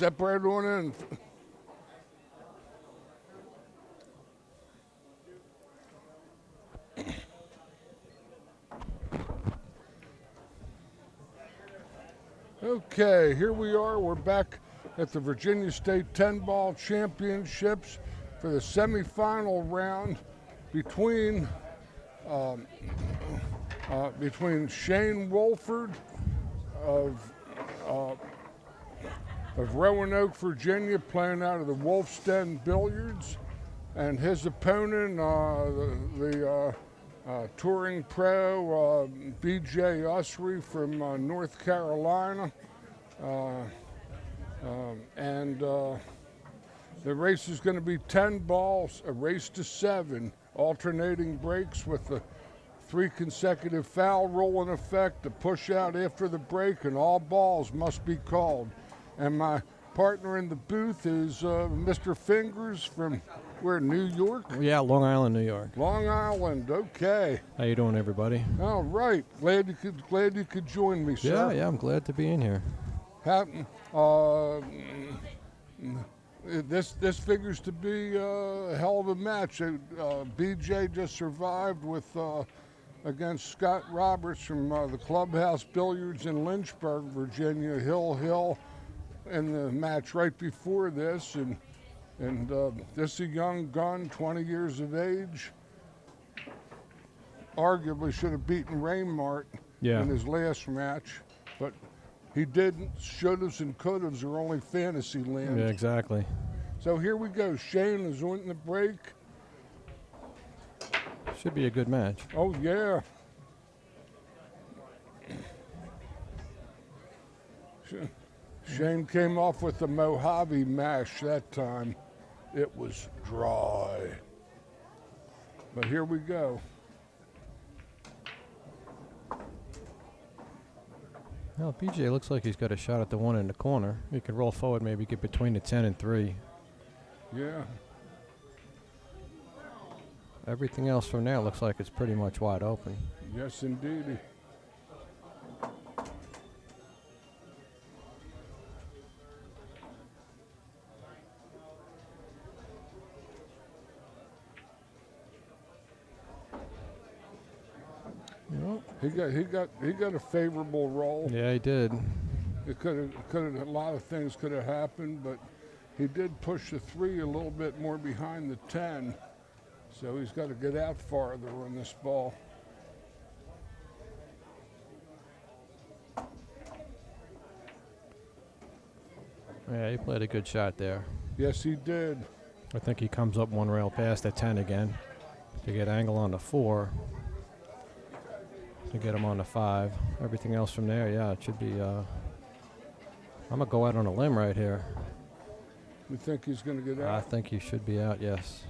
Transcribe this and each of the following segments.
step right on in. Okay, here we are. We're back at the Virginia State 10-ball championships for the semifinal round between Shane Wolford of Roanoke, Virginia, playing out of the Wolfstead Billiards, and his opponent, the touring pro B.J. Ussery from North Carolina. The race is going to be 10 balls, a race to 7, alternating breaks with the 3 consecutive foul rule in effect, a push out after the break, and all balls must be called. And my partner in the booth is Mr. Fingers from where, New York? Yeah, Long Island, New York. Long Island, okay. How you doing, everybody? All right, glad you could join me, sir. Yeah, I'm glad to be in here. This figures to be a hell of a match. BJ just survived with against Scott Roberts from the Clubhouse Billiards in Lynchburg, Virginia, Hill, in the match right before this, and this is a young gun, 20 years of age. Arguably should have beaten Raymart in his last match, but he didn't. Shouldas and couldas are only fantasy land. Yeah, exactly. So here we go. Shane is on the break. Should be a good match. Oh, yeah. Shane came off with the Mojave mash that time. It was dry. But here we go. Well, BJ looks like he's got a shot at the one in the corner. He could roll forward, maybe get between the 10 and 3. Yeah. Everything else from there looks like it's pretty much wide open. Yes, indeed. He got a favorable roll. Yeah, he did. It could have a lot of things could have happened, but he did push the 3 a little bit more behind the 10, so he's got to get out farther on this ball. Yeah, he played a good shot there. Yes, he did. I think he comes up one rail past the 10 again to get angle on the 4. To get him on the 5. Everything else from there, yeah, it should be. I'm gonna go out on a limb right here. You think he's gonna get out? I think he should be out. Yes.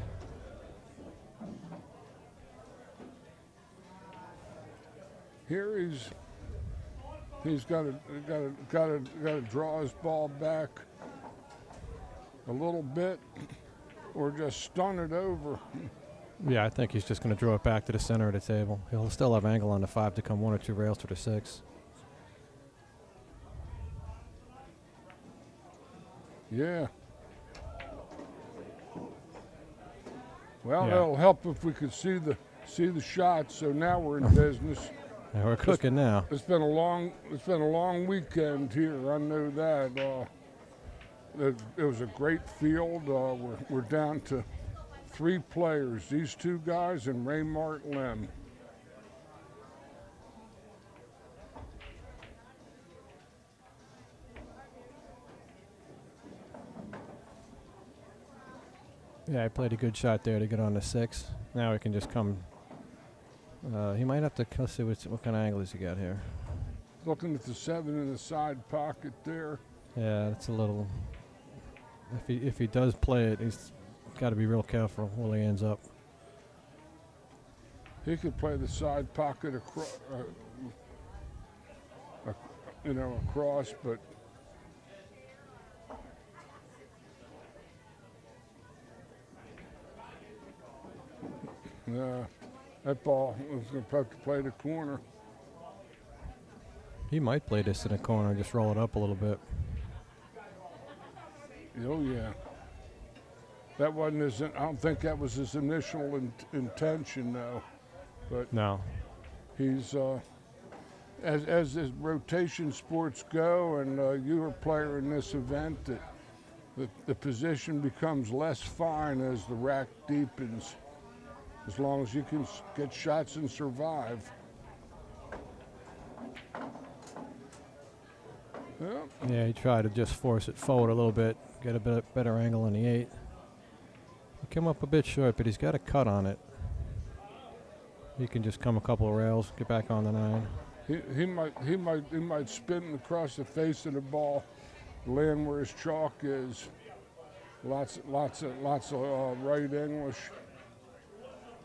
Here he's got to draw his ball back a little bit, or just stun it over. Yeah, I think he's just going to draw it back to the center of the table. He'll still have angle on the 5 to come 1 or 2 rails to the 6. Yeah. Well, that'll help if we could see the shots. So now we're in business. Yeah, we're cooking now. It's been a long weekend here. I know that. It was a great field. We're down to 3 players, these 2 guys and Raymart Lim. Yeah, he played a good shot there to get on the 6. Now he can just come. He might have to, let's see what kind of angle has he got here. Looking at the 7 in the side pocket there. Yeah, that's a little. If he does play it, he's got to be real careful where he ends up. He could play the side pocket across, across, but that ball was going to have to play the corner. He might play this in the corner, just roll it up a little bit. Oh yeah. That wasn't his. I don't think that was his initial intention, though. But No. he's as his rotation sports go, and you're a player in this event, that the position becomes less fine as the rack deepens. As long as you can get shots and survive. Yeah. Yeah, he tried to just force it forward a little bit, get a bit better angle on the 8. He came up a bit short, but he's got a cut on it. He can just come a couple of rails, get back on the 9. He might spin across the face of the ball, land where his chalk is. Lots of right English.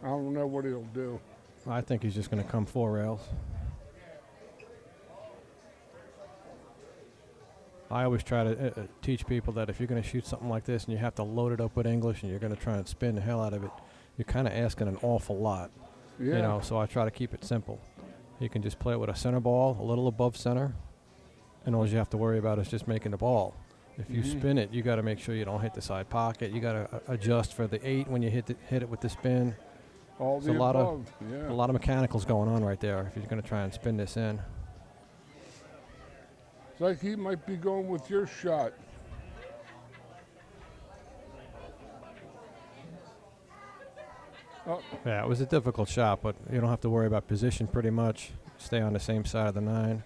I don't know what he'll do. I think he's just going to come 4 rails. I always try to teach people that if you're going to shoot something like this and you have to load it up with English and you're going to try and spin the hell out of it, you're kind of asking an awful lot. Yeah. You know, so I try to keep it simple. You can just play it with a center ball, a little above center, and all you have to worry about is just making the ball. If you spin it, you got to make sure you don't hit the side pocket. You got to adjust for the 8 when you hit it with the spin. All It's the a lot above. Yeah. a lot of mechanicals going on right there if you're going to try and spin this in. It's like he might be going with your shot. Oh, Yeah, it was a difficult shot, but you don't have to worry about position pretty much. Stay on the same side of the 9.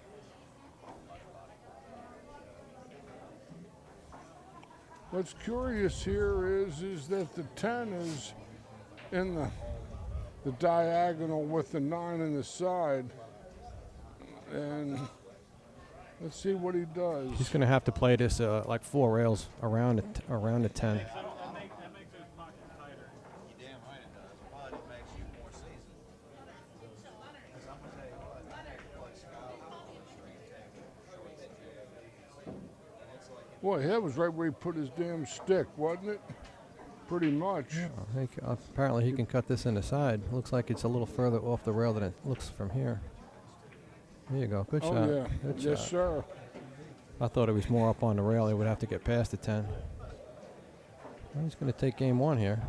what's curious here is that the 10 is in the diagonal with the 9 in the side. And let's see what he does. He's going to have to play this like 4 rails around the 10. That makes those pockets tighter. You're damn right it does, but it makes you more seasoned. Because I'm going to tell you what, like Scott, Boy, that was right where he put his damn stick, wasn't it? Pretty much. I think, apparently he can cut this in the side. Looks like it's a little further off the rail than it looks from here. There you go. Good Oh, shot. yeah. Good Yes, shot. sir. I thought it was more up on the rail. He would have to get past the 10. Well, he's going to take game 1 here.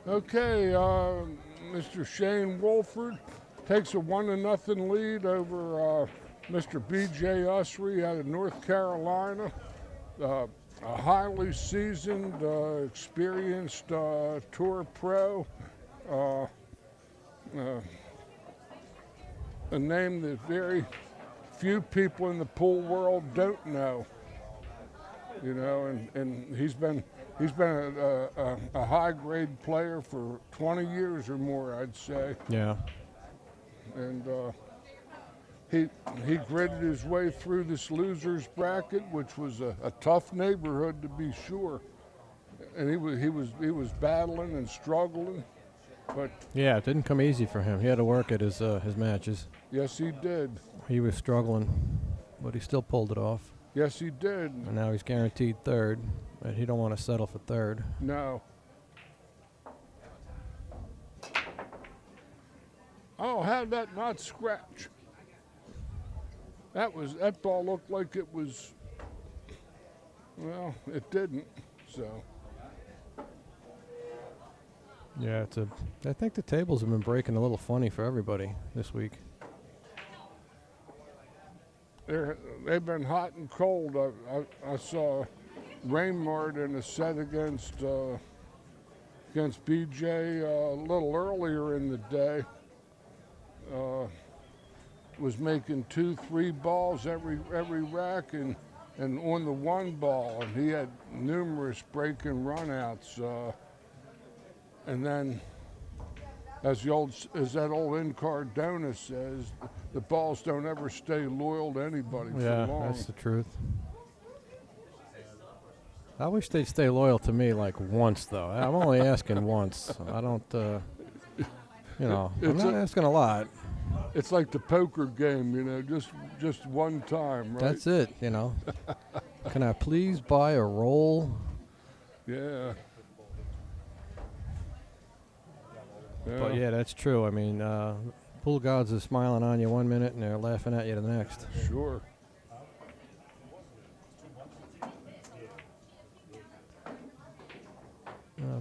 Okay, Mr. Shane Wolford takes a 1-0 lead over Mr. B.J. Ussery out of North Carolina. A highly seasoned, experienced tour pro. A name that very few people in the pool world don't know. You know, and he's been a high grade player for 20 years or more, I'd say. Yeah. And he gritted his way through this losers bracket, which was a tough neighborhood to be sure. And he was battling and struggling, but Yeah, it didn't come easy for him. He had to work at his matches. yes, he did. He was struggling, but he still pulled it off. Yes, he did. And now he's guaranteed 3rd, but he don't want to settle for 3rd. No. Oh, how'd that not scratch? That ball looked like it was. Well, it didn't. So. Yeah, I think the tables have been breaking a little funny for everybody this week. They've been hot and cold. I saw Raymart in a set against BJ a little earlier in the day. Was making 2-3 balls every rack and on the 1 ball, and he had numerous break and runouts. And then, as that old Incardona says, the balls don't ever stay loyal to anybody Yeah, for long. that's the truth. I wish they'd stay loyal to me like once, though. I'm only asking once. I don't, I'm It's not asking a lot. It's like the poker game, you know, just one time, right? That's it, you know. Can I please buy a roll? Yeah. But yeah, that's true. I mean, Pool gods are smiling on you 1 minute and they're laughing at you the next. Sure.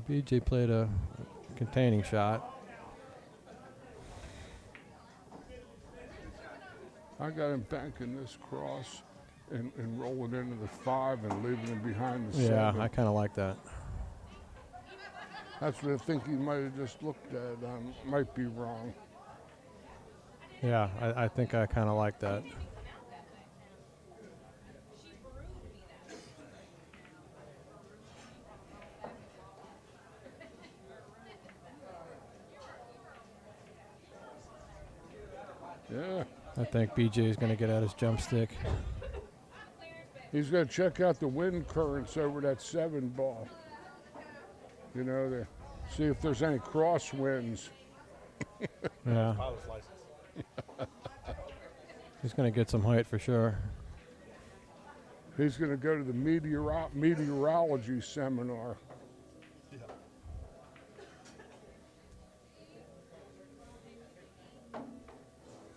BJ played a containing shot. I got him banking this cross and rolling into the 5 and leaving him behind the 7. Yeah, I kind of like that. That's what I think he might have just looked at. Might be wrong. Yeah, I think I kind of like that. Yeah. I think BJ is going to get out his jump stick. He's going to check out the wind currents over that 7 ball. You know, to see if there's any crosswinds. Yeah. Pilot's license. He's going to get some height for sure. He's going to go to the meteorology seminar. Yeah.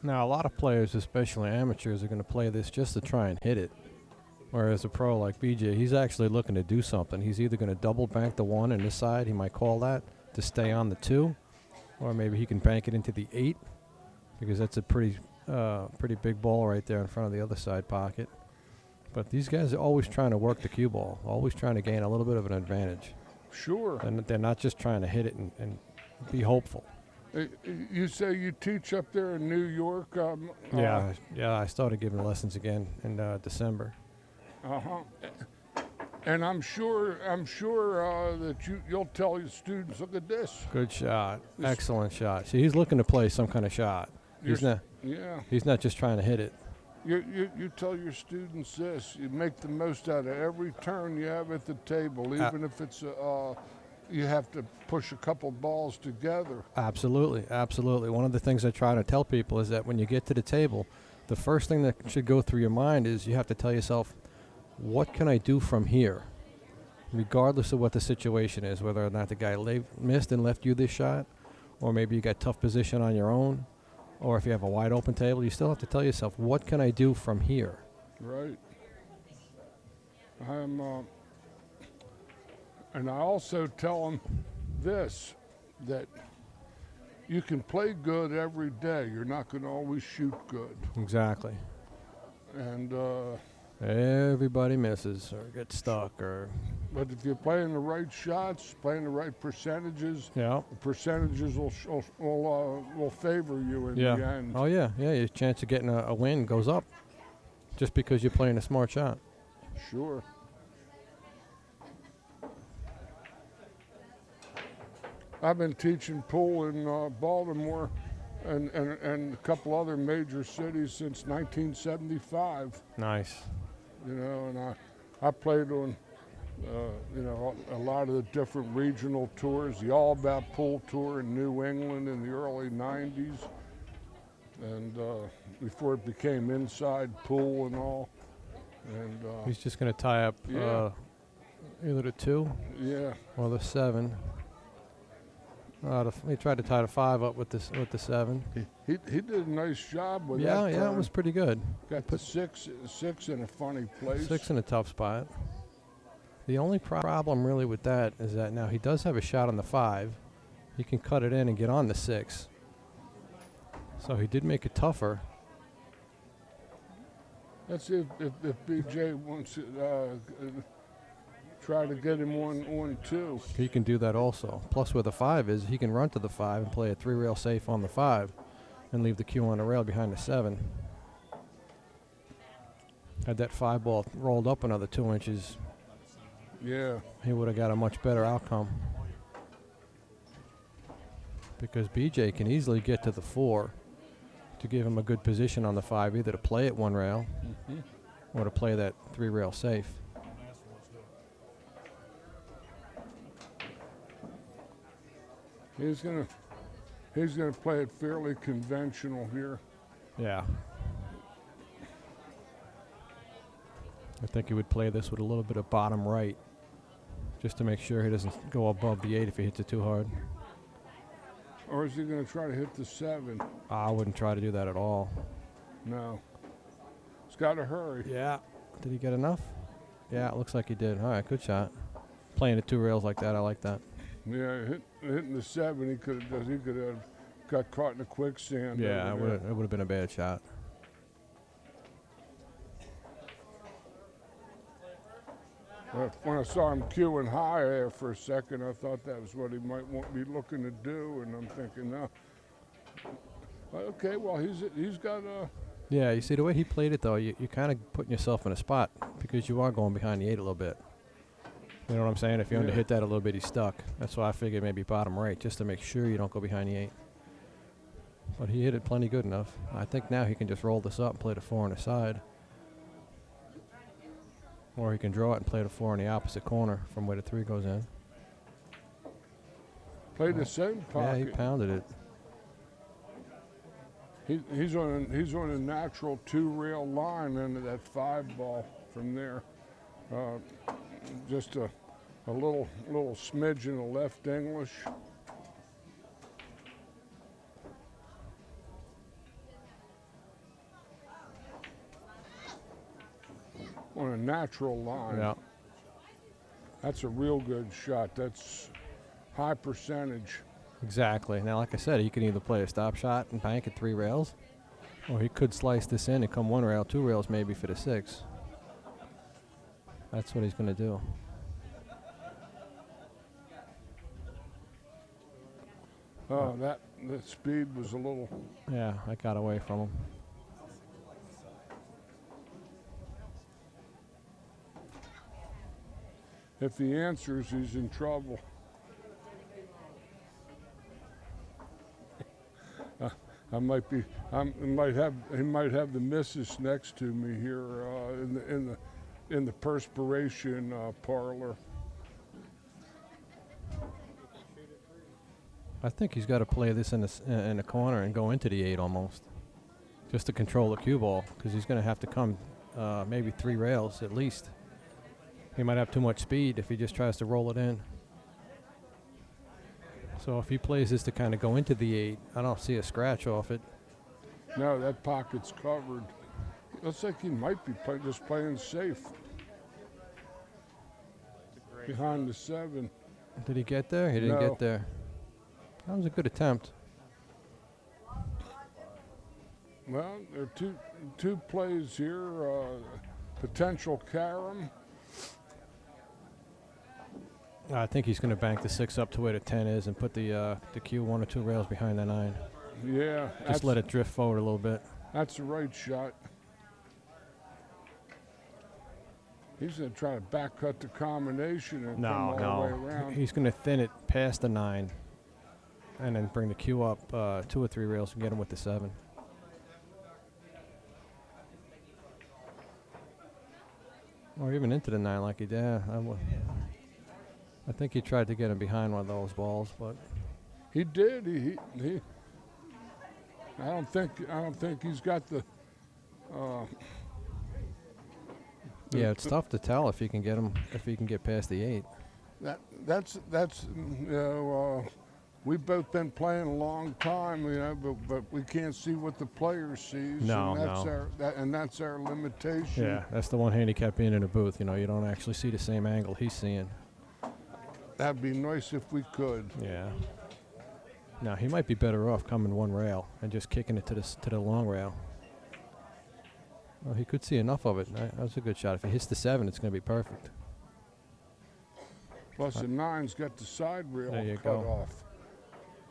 Now, a lot of players, especially amateurs, are going to play this just to try and hit it. Whereas a pro like BJ, he's actually looking to do something. He's either going to double bank the 1 in this side, he might call that, to stay on the 2, or maybe he can bank it into the 8, because that's a pretty big ball right there in front of the other side pocket. But these guys are always trying to work the cue ball, always trying to gain a little bit of an advantage. Sure. And they're not just trying to hit it and be hopeful. You say you teach up there in New York? Yeah, I started giving lessons again in December. Uh-huh. And I'm sure that you'll tell your students, look at this. Good shot. Excellent shot. See, he's looking to play some kind of shot. He's not just trying to hit it. You tell your students this. You make the most out of every turn you have at the table, even if it's you have to push a couple balls together. Absolutely, absolutely. One of the things I try to tell people is that when you get to the table, the first thing that should go through your mind is you have to tell yourself, what can I do from here? Regardless of what the situation is, whether or not the guy missed and left you this shot, or maybe you got tough position on your own, or if you have a wide open table, you still have to tell yourself, what can I do from here? Right. And I also tell them this, that you can play good every day. You're not going to always shoot good. Exactly. And everybody misses or gets stuck, but if you're playing the right shots, playing the right percentages, yeah, the percentages will favor you in the end. Oh yeah, your chance of getting a win goes up just because you're playing a smart shot. Sure. I've been teaching pool in Baltimore and a couple other major cities since 1975. Nice. You know, and I played on, a lot of the different regional tours, the All About Pool Tour in New England in the early 90s, and before it became Inside Pool and all. And he's just going to tie up either the 2 or the 7. He tried to tie the 5 up with the 7. He did a nice job with that. Yeah, it was pretty good. Got the six in a funny place. 6 in a tough spot. The only problem really with that is that now he does have a shot on the 5. He can cut it in and get on the 6. So he did make it tougher. Let's see if BJ wants to try to get him on 2. He can do that also. Plus where the 5 is, he can run to the 5 and play a 3-rail safe on the 5 and leave the cue on the rail behind the 7. Had that 5 ball rolled up another 2 inches, he would have got a much better outcome. Because BJ can easily get to the 4 to give him a good position on the 5, either to play it 1 rail or to play that 3-rail safe. He's gonna play it fairly conventional here. Yeah. I think he would play this with a little bit of bottom right, just to make sure he doesn't go above the 8 if he hits it too hard. Or is he going to try to hit the 7? I wouldn't try to do that at all. No. He's got to hurry. Yeah. Did he get enough? Yeah, it looks like he did. All right, good shot. Playing at 2 rails like that, I like that. Yeah, hitting the 7, he could have got caught in a quicksand. Yeah, over it would have been a bad shot. When I saw him cueing high there for a second, I thought that was what he might be looking to do, and I'm thinking, no. Okay, well, he's got a. Yeah, you see the way he played it, though, you're kind of putting yourself in a spot because you are going behind the 8 a little bit. You know what I'm saying? If you underhit that a little bit, he's stuck. That's why I figured maybe bottom right, just to make sure you don't go behind the 8. But he hit it plenty good enough. I think now he can just roll this up and play the 4 on the side. Or he can draw it and play the 4 in the opposite corner from where the 3 goes in. Play the same pocket. Yeah, he pounded it. He's on a natural 2-rail line into that 5 ball from there. Just a little smidgen of left English. On a natural line. Yeah. That's a real good shot. That's high percentage. Exactly. Now, like I said, he could either play a stop shot and bank at 3 rails, or he could slice this in and come 1 rail, 2 rails maybe for the 6. That's what he's going to do. Oh, that speed was a little. Yeah, I got away from him. If he answers, he's in trouble. He might have the missus next to me here in the perspiration parlor. I think he's got to play this in the corner and go into the 8 almost, just to control the cue ball, because he's going to have to come maybe 3 rails at least. He might have too much speed if he just tries to roll it in. So if he plays this to kind of go into the 8, I don't see a scratch off it. No, that pocket's covered. Looks like he might be just playing safe. Behind the 7. Did he get there? He didn't No. get there. That was a good attempt. Well, there are two plays here. Potential carom. I think he's going to bank the 6 up to where the 10 is and put the cue 1 or 2 rails behind the 9. Yeah. Just let it drift forward a little bit. That's the right shot. He's going to try to back cut the combination and come all the way around. He's going to thin it past the 9 and then bring the cue up 2 or 3 rails and get him with the 7. Or even into the 9 like he did. I think he tried to get him behind one of those balls, but he did. He I don't think he's got the. yeah, it's tough to tell if he can get him, if he can get past the 8. That's we've both been playing a long time, but we can't see what the player sees. No, and that's our limitation. Yeah, that's the one handicap being in a booth. You don't actually see the same angle he's seeing. That'd be nice if we could. Yeah. Now he might be better off coming 1 rail and just kicking it to the long rail. Well, he could see enough of it. That was a good shot. If he hits the 7, it's going to be perfect. Plus the 9's got the side rail There you cut go. off.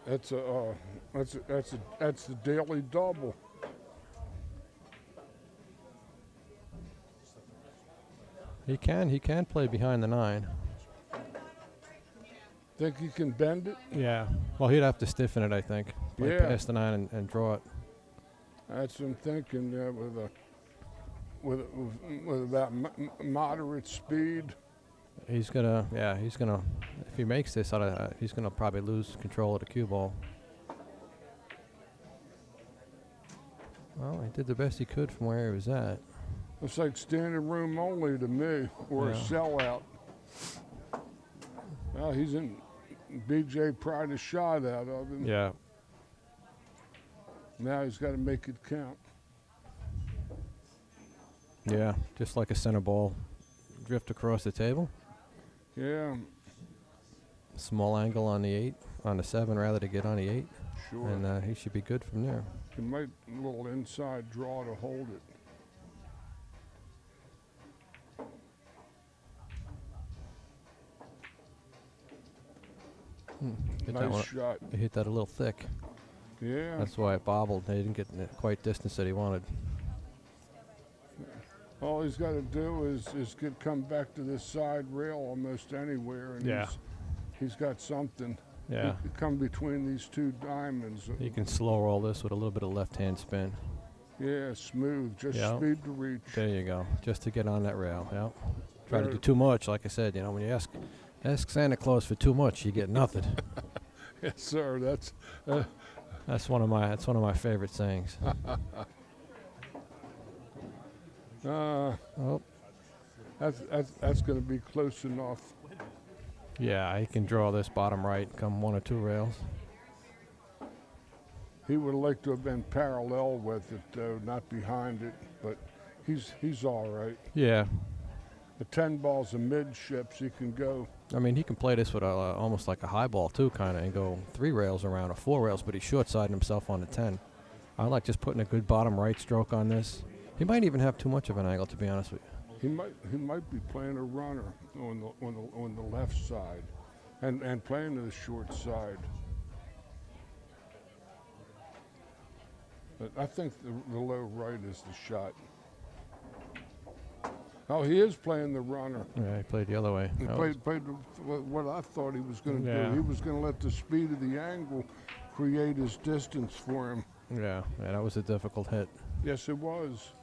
That's the daily double. He can play behind the 9. Think he can bend it? Yeah. Well, he'd have to stiffen it, I think. Play Yeah. past the 9 and draw it. That's what I'm thinking. With about moderate speed. He's gonna. If he makes this, he's gonna probably lose control of the cue ball. Well, he did the best he could from where he was at. Looks like standing room only to me, or a sellout. Well, he's in. BJ pried a shot out of him. Yeah. Now he's got to make it count. Yeah, just like a center ball. Drift across the table. Yeah, Small angle on the 8, on the 7 rather, to get on the 8. sure. And he should be good from there. He might a little inside draw to hold it. Hit that Nice one- shot. He hit that a little thick. Yeah. That's why it bobbled. They didn't get the quite distance that he wanted. All he's got to do is come back to this side rail almost anywhere, and Yeah. he's got something. Yeah. He could come between these two diamonds. You can slow roll this with a little bit of left-hand spin. Yeah, smooth, just Yeah. speed to reach. There you go. Just to get on that rail. Yep. Try to There- do too much, like I said. You know, when you ask Santa Claus for too much, you get nothing. Yes, sir. That's That's one of my favorite sayings. Oh, that's going to be close enough. yeah. He can draw this bottom right, come 1 or 2 rails. He would like to have been parallel with it, though, not behind it. But he's all right. Yeah. The 10 ball's a midships. He can go. I mean, he can play this with almost like a high ball too, kind of, and go 3 rails around or 4 rails, but he's short-siding himself on the 10. I like just putting a good bottom right stroke on this. He might even have too much of an angle, to be honest with you. He might be playing a runner on the left side, and playing to the short side. But I think the low right is the shot. Oh, he is playing the runner. Yeah, he played the other way. He That played what I thought he was going to Yeah. do. He was going to let the speed of the angle create his distance for him. yeah, that was a difficult hit. Yes, it was.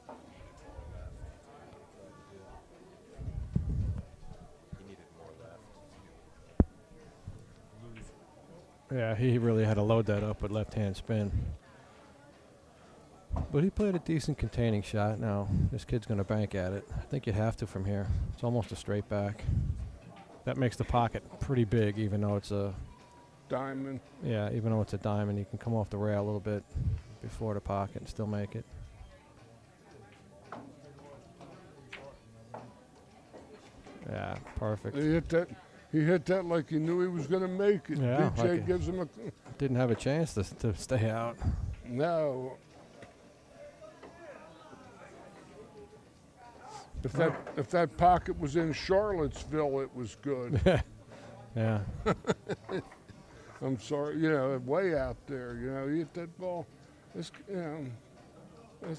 Yeah, he really had to load that up with left-hand spin. But he played a decent containing shot. Now, this kid's going to bank at it. I think you have to from here. It's almost a straight back. That makes the pocket pretty big, even though it's a Diamond. even though it's a diamond. You can come off the rail a little bit before the pocket and still make it. Yeah, perfect. He hit that like he knew he was going to make it. Yeah, BJ like it- gives him a Didn't have a chance to stay out. no. If that pocket was in Charlottesville, it was good. Yeah. I'm sorry, way out there. He hit that ball. This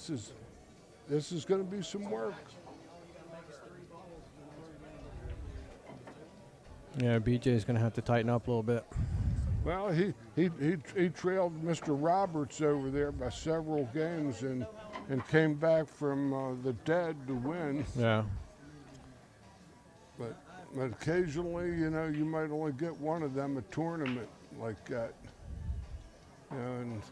is going to be some work. Yeah, BJ's going to have to tighten up a little bit. Well, he trailed Mr. Roberts over there by several games and came back from the dead to win. Yeah. But occasionally, you might only get one of them a tournament like that. And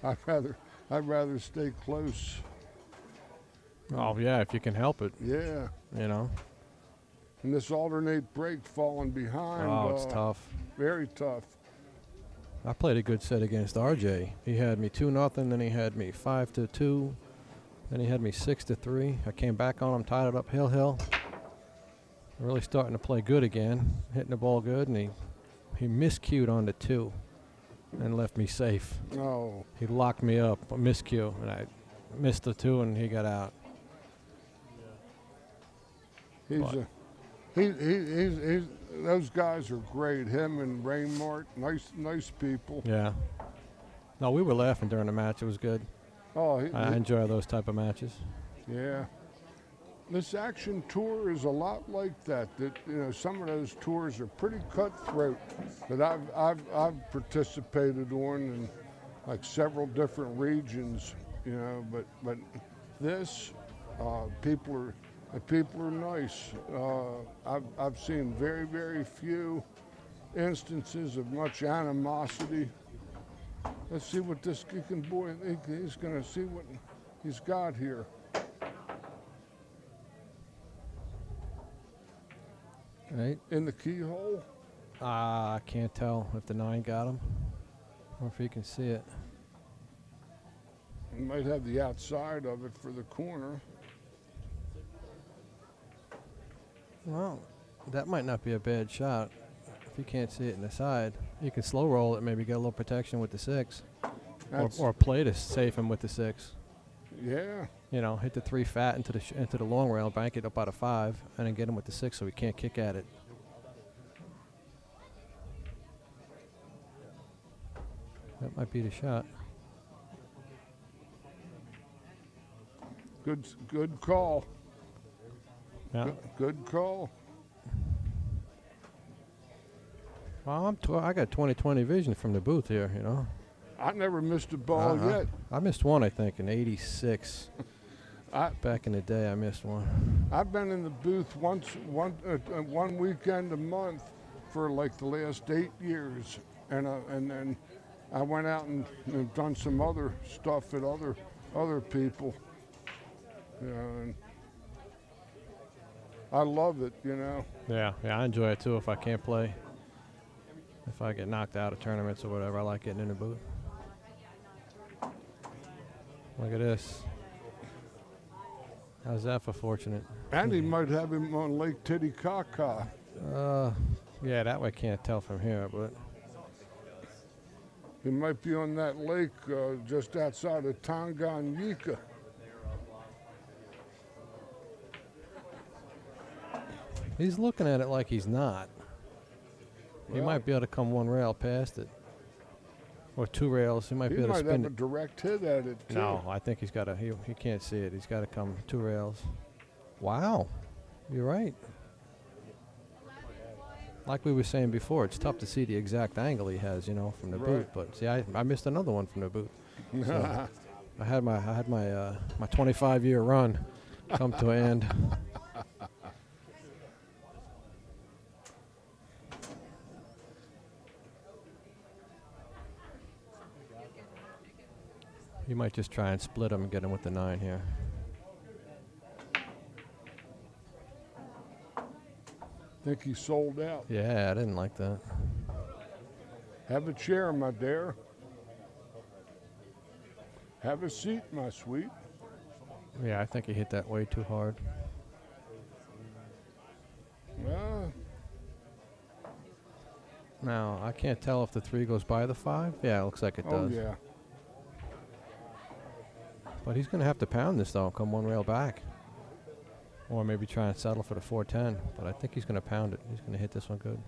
I'd rather stay close. Oh, yeah, if you can help it, Yeah. And this alternate break falling behind. Oh, it's tough. Very tough. I played a good set against RJ. He had me 2-0, then he had me 5-2, then he had me 6-3. I came back on him, tied it up hill. Really starting to play good again, hitting the ball good, and he miscued on the 2 and left me safe. Oh, He locked me up, a miscue, and I missed the 2 and he got out. he's But- he's those guys are great. Him and Raymart, nice people. Yeah. No, we were laughing during the match. It was good. Oh, I enjoy those type of matches. yeah. This action tour is a lot like that. Some of those tours are pretty cutthroat that I've participated on in like several different regions. But this people are nice. I've seen very, very few instances of much animosity. Let's see what this kicking boy, he's going to see what he's got here. Right? In the keyhole? I can't tell if the 9 got him. Or if you can see it. You might have the outside of it for the corner. Well, that might not be a bad shot. If you can't see it in the side, you can slow roll it, maybe get a little protection with the 6. Or play to safe him with the 6. Yeah. You know, hit the 3 fat into the long rail, bank it up out of 5, and then get him with the 6 so he can't kick at it. That might be the shot. Good call. Yeah. Good call. Well, I got 20/20 vision from the booth here, you know. I never missed a ball yet. I missed one, I think, in '86. Back in the day, I missed one. I've been in the booth one weekend a month for like the last 8 years, and then I went out and done some other stuff at other people. And I love it, you know. Yeah, I enjoy it too. If I can't play, if I get knocked out of tournaments or whatever, I like getting in the booth. Look at this. How's that for fortunate? And he might have him on Lake Titicaca. Yeah, that way can't tell from here, but He might be on that lake just outside of Tanganyika. he's looking at it like he's not. He Well, might be able to come one rail past it. Or 2 rails. He might He be able to might spin have a it. direct hit at it, too. No, I think he's got to. He can't see it. He's got to come 2 rails. Wow, you're right. Like we were saying before, it's tough to see the exact angle he has, you know, from the booth. But see, I missed another one from the booth. So I had my 25-year run come to an end. You might just try and split him and get him with the 9 here. Think he sold out. Yeah, I didn't like that. Have a chair, my dear. Have a seat, my sweet. Yeah, I think he hit that way too hard. Well, Now, I can't tell if the 3 goes by the 5. Yeah, it looks like it oh, does. yeah. But he's going to have to pound this, though, come 1 rail back. Or maybe try and settle for the 410. But I think he's going to pound it. He's going to hit this one good.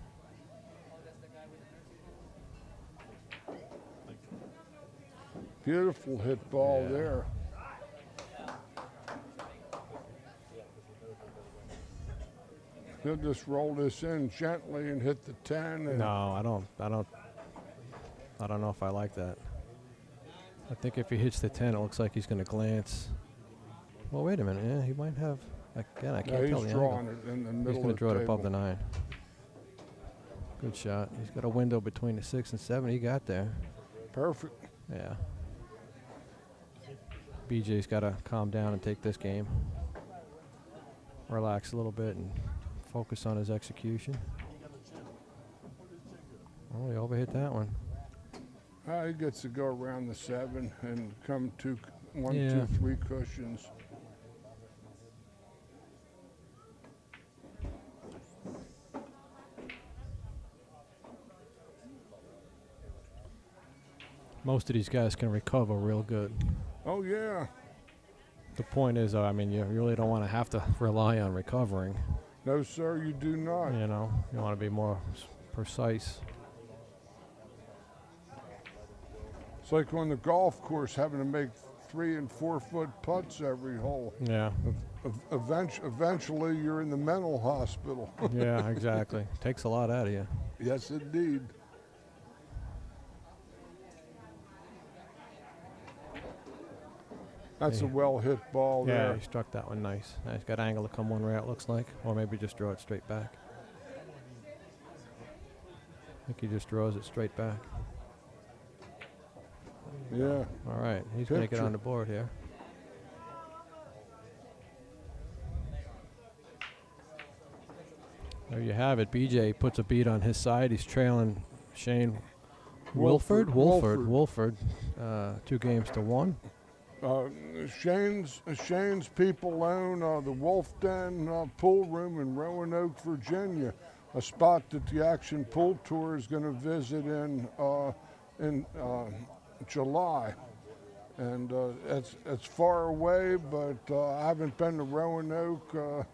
Beautiful hit ball Yeah. there. He'll just roll this in gently and hit the 10. And No, I don't know if I like that. I think if he hits the 10, it looks like he's going to glance. Well, wait a minute. Yeah, he might have. Again, I No, can't tell the he's angle. drawing it in the middle He's going of to draw the it above the table. 9. Good shot. He's got a window between the 6 and 7. He got there. Perfect. Yeah. BJ's got to calm down and take this game. Relax a little bit and focus on his execution. Oh, he overhit that one. He gets to go around the 7 and come to 1, Yeah. 2, 3 cushions. Most of these guys can recover real good. Oh, yeah. The point is, though, I mean, you really don't want to have to rely on recovering. No, sir, you do not. You know, you want to be more precise. It's like on the golf course having to make 3 and 4 foot putts every hole. Yeah. Eventually, you're in the mental hospital. Yeah, exactly. Takes a lot out of you. Yes, indeed. That's a Yeah. well hit ball Yeah, there. he struck that one nice. Nice. Got angle to come 1 rail, it looks like. Or maybe just draw it straight back. I think he just draws it straight back. Yeah. All right, he's going to get Picture. on the board here. There you have it. BJ puts a beat on his side. He's trailing Shane Wolford. Wolford. Wolford. 2-1. Shane's people own the Wolf Den pool room in Roanoke, Virginia, a spot that the Action Pool Tour is going to visit in July. And it's far away, but I haven't been to Roanoke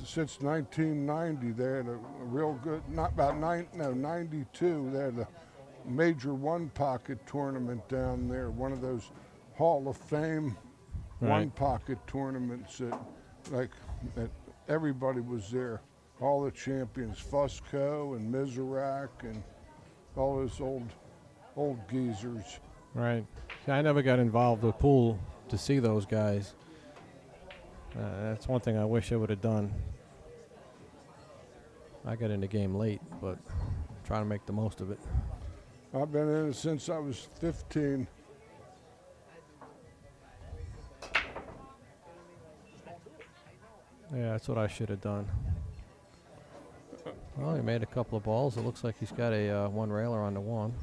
since 1990. They had a real good, not about 92. They had a major one-pocket tournament down there, one of those Hall of Fame one-pocket tournaments that everybody was there. All the champions, Fusco and Mizrak and all those old geezers. Right. See, I never got involved with pool to see those guys. That's one thing I wish I would have done. I got in the game late, but trying to make the most of it. I've been in it since I was 15. Yeah, that's what I should have done. Well, he made a couple of balls. It looks like he's got a one railer on the 1.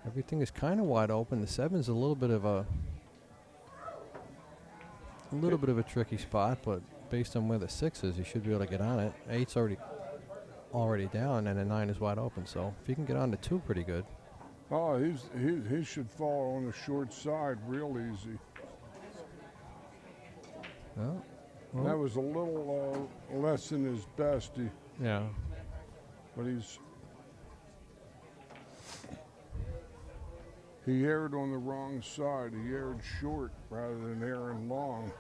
Everything is kind of wide open. The 7's a little bit of a tricky spot, but based on where the 6 is, you should be able to get on it. 8's already down, and the 9 is wide open. So if you can get on the 2, pretty good. Oh, he should fall on the short side real easy. Well, That was a little less than his best. Yeah. But he aired on the wrong side. He aired short rather than airing long.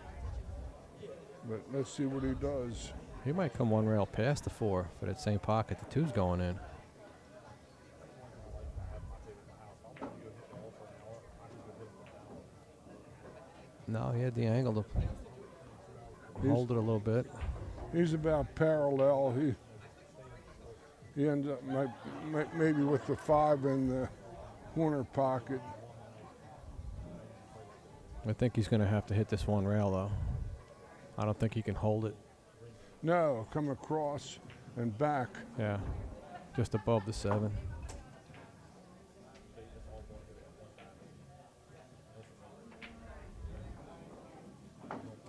But let's see what he does. He might come one rail past the 4 for that same pocket. The 2's going in. No, he had the angle to hold it a little bit. He's about parallel. He ends up maybe with the 5 in the corner pocket. I think he's going to have to hit this one rail, though. I don't think he can hold it. No, come across and back. Yeah, just above the 7.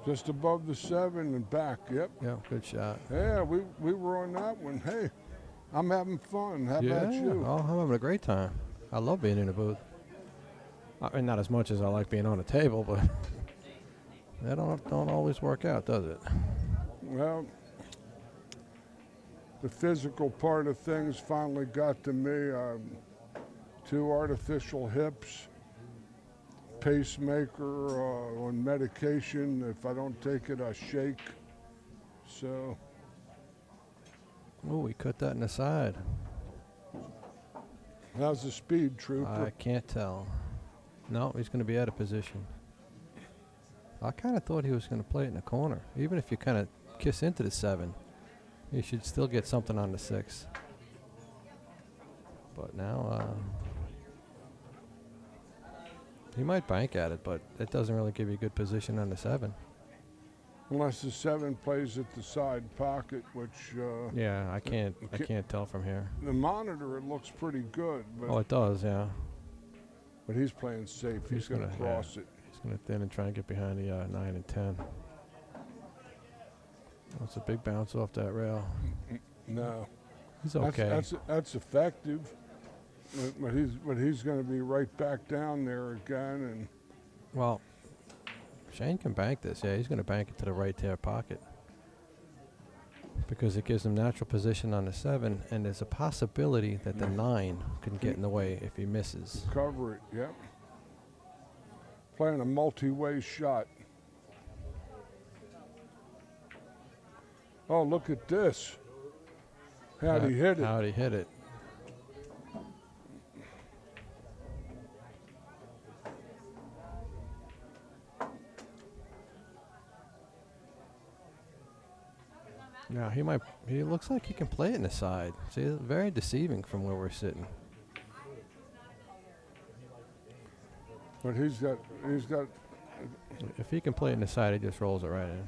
Just above the 7 and back. Yep. Yeah, good shot. Yeah, we were on that one. Hey, I'm having fun. How Yeah, about you? oh, I'm having a great time. I love being in the booth. I mean, not as much as I like being on the table, but that don't always work out, does it? Well, the physical part of things finally got to me. 2 artificial hips, pacemaker on medication. If I don't take it, I shake. So. Oh, we cut that in the side. How's the speed, Trooper? I can't tell. No, he's going to be out of position. I kind of thought he was going to play it in the corner. Even if you kind of kiss into the 7, you should still get something on the 6. But now, he might bank at it, but it doesn't really give you good position on the 7. Unless the 7 plays at the side pocket, which Yeah, I can't tell from here. the monitor, it looks pretty good, but Oh, it does, yeah. but he's playing safe. He's going to cross it. He's going to thin and try and get behind the 9 and 10. That's a big bounce off that rail. No, He's okay. that's effective, but he's going to be right back down there again. And Well, Shane can bank this. Yeah, he's going to bank it to the right there pocket because it gives him natural position on the 7, and there's a possibility that the 9 can get in the way if he misses. cover it. Yep. Playing a multi-way shot. Oh, look at this. How'd he hit it? How'd he hit it? Now he looks like he can play it in the side. See, it's very deceiving from where we're sitting. But he's got. If he can play it in the side, he just rolls it right in.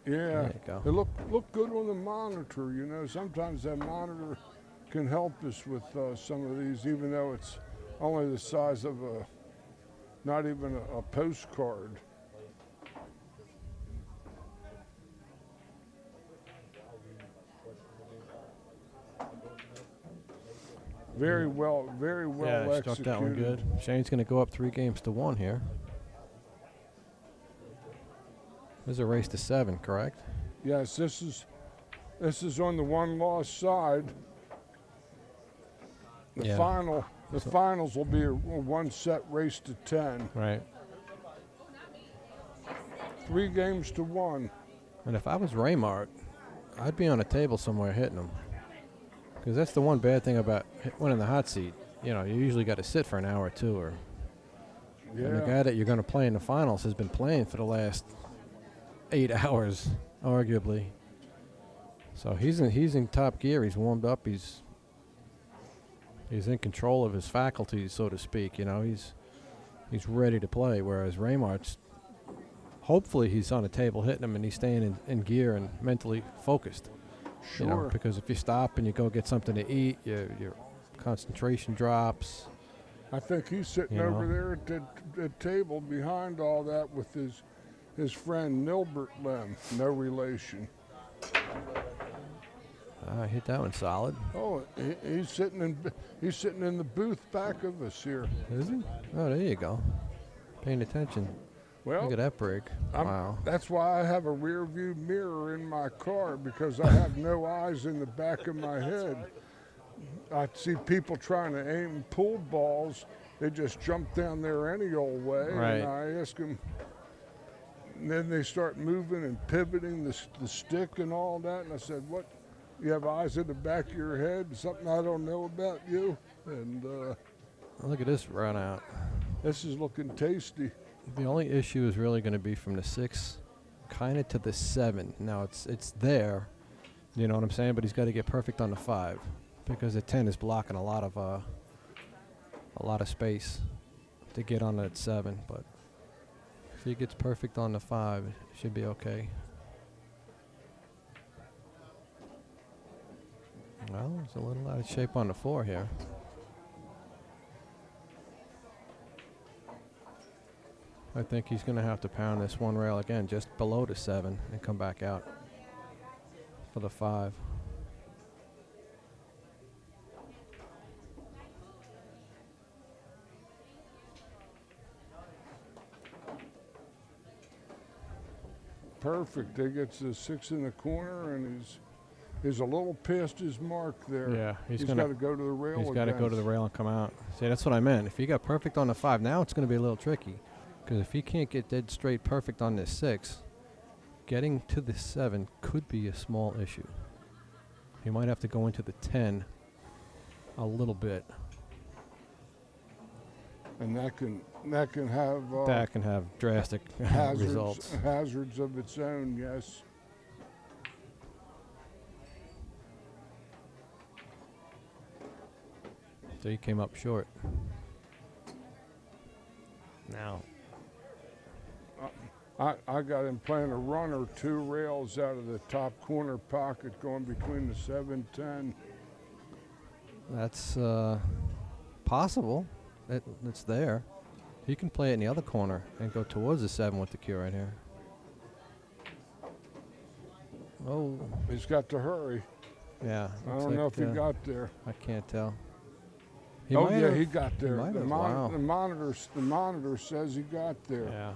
Yeah. There you go. It look good on the monitor. You know, sometimes that monitor can help us with some of these, even though it's only the size of not even a postcard. Very well Yeah, he struck executed. that one good. Shane's going to go up 3-1 here. There's a race to 7, correct? Yes, this is on the one-loss side. The Yeah. finals will be a one-set race to 10. Right. 3-1. And if I was Raymart, I'd be on a table somewhere hitting them. Because that's the one bad thing about winning the hot seat. You know, you usually got to sit for an hour or two. And the Yeah. guy that you're going to play in the finals has been playing for the last 8 hours, arguably. So he's in top gear. He's warmed up. He's in control of his faculties, so to speak. You know, he's ready to play. Whereas Raymart's, hopefully he's on a table hitting him and he's staying in gear and mentally focused. Sure. You know, because if you stop and you go get something to eat, your concentration drops. I think he's sitting You over know. there at the table behind all that with his friend Nilbert Lem, no relation. I hit that one solid. Oh, he's sitting in the booth back of us here. Is he? Oh, there you go. Paying attention. Well, Look at that break. Wow. That's why I have a rear view mirror in my car, because I have no eyes in the back of my head. I see people trying to aim pool balls. They just jump down there any old way. Right. And I ask them, and then they start moving and pivoting the stick and all that. And I said, what? You have eyes in the back of your head? Something I don't know about you? And Look at this run out. this is looking tasty. The only issue is really going to be from the 6 kind of to the 7. Now it's there, you know what I'm saying, but he's got to get perfect on the 5 because the 10 is blocking a lot of space to get on that 7, but if he gets perfect on the 5, it should be okay. Well, it's a little out of shape on the 4 here. I think he's going to have to pound this one rail again just below the 7 and come back out for the 5. Perfect. He gets the 6 in the corner, and he's a little past his mark there. Yeah, he's got to go to the rail. He's got to go to the rail and come out. See, that's what I meant. If he got perfect on the 5, now it's going to be a little tricky. Because if he can't get dead straight perfect on this 6, getting to the 7 could be a small issue. He might have to go into the 10 a little bit. And that can have That can have drastic results. hazards of its own. Yes. So he came up short. Now, I got him playing a run or 2 rails out of the top corner pocket going between the 7-10. that's possible. It's there. He can play it in the other corner and go towards the 7 with the cue right here. Oh, He's got to hurry. yeah. I looks don't know like, if he got there. I can't tell. He Oh might yeah, have. he got there. might The, have, wow. the monitor says he got there. Yeah.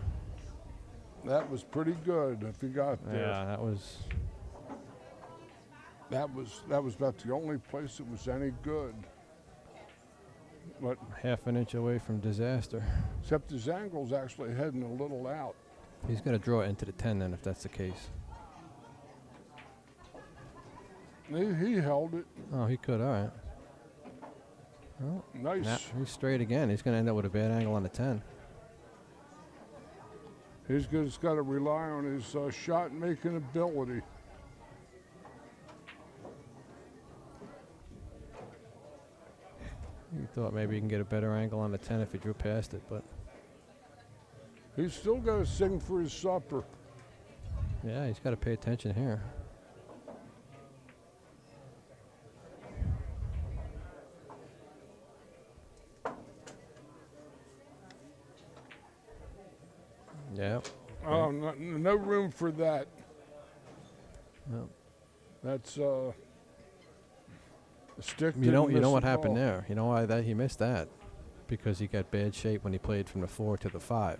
That was pretty good if he got there. Yeah, that was. That was about the only place that was any good. But Half an inch away from disaster. except his angle's actually heading a little out. He's going to draw it into the 10 then if that's the case. He held it. Oh, he could. All right. Well, Nice. nah, he's straight again. He's going to end up with a bad angle on the 10. He's just got to rely on his shot-making ability. You thought maybe you can get a better angle on the 10 if he drew past it, but He's still got to sing for his supper. yeah, he's got to pay attention here. Yeah. Oh, no room for that. No. That's stick. You know didn't miss what the happened ball. there? You know why that he missed that? Because he got bad shape when he played from the 4 to the 5.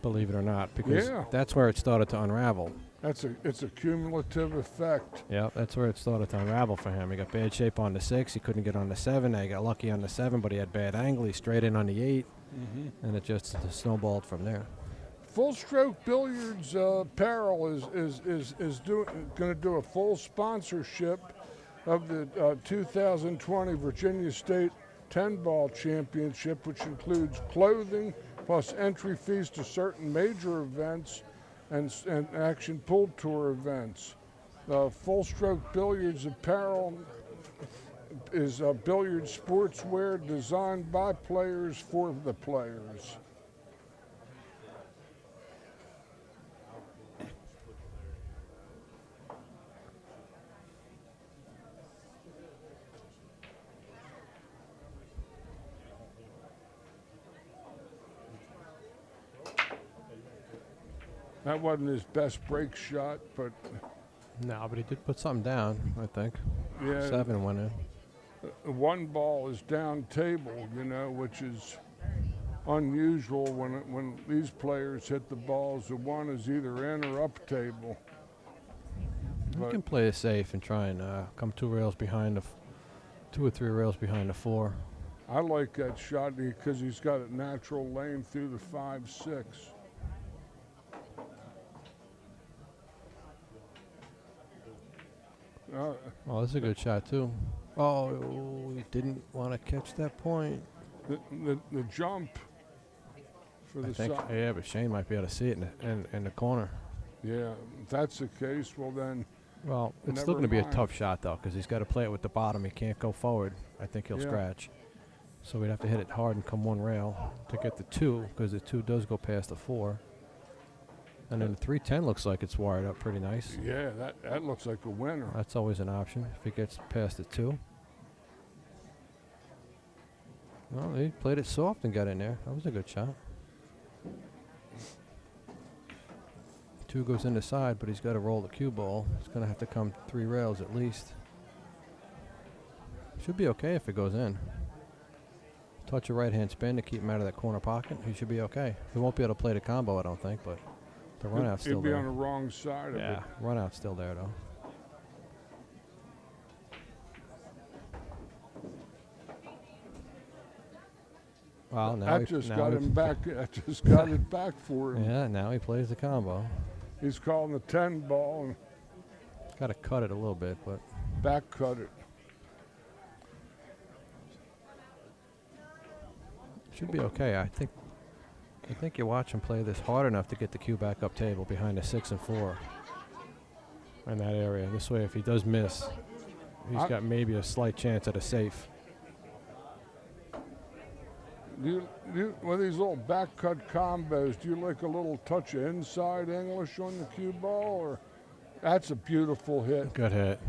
Believe it or not, because Yeah. that's where it started to unravel. It's a cumulative effect. Yeah, that's where it started to unravel for him. He got bad shape on the 6. He couldn't get on the 7. Now he got lucky on the 7, but he had bad angle. He straight in on the 8, and it just snowballed from there. Full Stroke Billiards Apparel is going to do a full sponsorship of the 2020 Virginia State 10-ball championship, which includes clothing plus entry fees to certain major events and action pool tour events. Full Stroke Billiards Apparel is billiard sportswear designed by players for the players. That wasn't his best break shot, but No, but he did put something down, I think. yeah, 7 went in. one ball is down table, which is unusual when these players hit the balls. The one is either in or up table. You But can play it safe and try and come 2 rails behind the 2 or 3 rails behind the 4. I like that shot because he's got a natural lane through the 5-6. Oh, this is a good shot too. Oh, he didn't want to catch that point. The jump for I the think, side. yeah, but Shane might be able to see it in the corner. Yeah, if that's the case, well then, Well, it's Never still going to be a mind. tough shot though, because he's got to play it with the bottom. He can't go forward. I think he'll Yeah. scratch. So we'd have to hit it hard and come 1 rail to get the 2, because the 2 does go past the 4. And then the 310 looks like it's wired up pretty nice. yeah, that looks like a winner. That's always an option if he gets past the 2. Well, he played it soft and got in there. That was a good shot. 2 goes in the side, but he's got to roll the cue ball. It's going to have to come 3 rails at least. Should be okay if it goes in. Touch a right-hand spin to keep him out of that corner pocket. He should be okay. He won't be able to play the combo, I don't think, but the run out's still He'd be there. on the wrong side of it. Yeah, run out's still there though. Well, now That just got him back. That just got it back for him. Yeah, now he plays the combo. He's calling the 10 ball and Got to cut it a little bit, but back cut it. should be okay. I think you watch him play this hard enough to get the cue back up table behind the 6 and 4 in that area. This way, if he does miss, he's got maybe a slight chance at a safe. With these little back cut combos, do you like a little touch of inside English on the cue ball, or that's a beautiful hit? Good hit.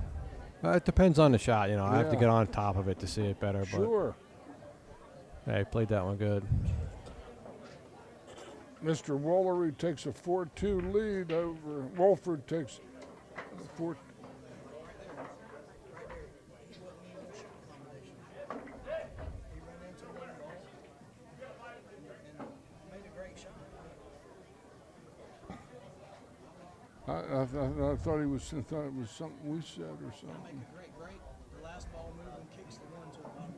It depends on the shot, I have to Yeah. get on top of it to see it better. Sure. But yeah, he played that one good. Mr. Woolery takes a 4-2 lead over Wolford. Takes 4. I thought it was something we said or something. Great break. The last ball moved and kicks the one to the bottom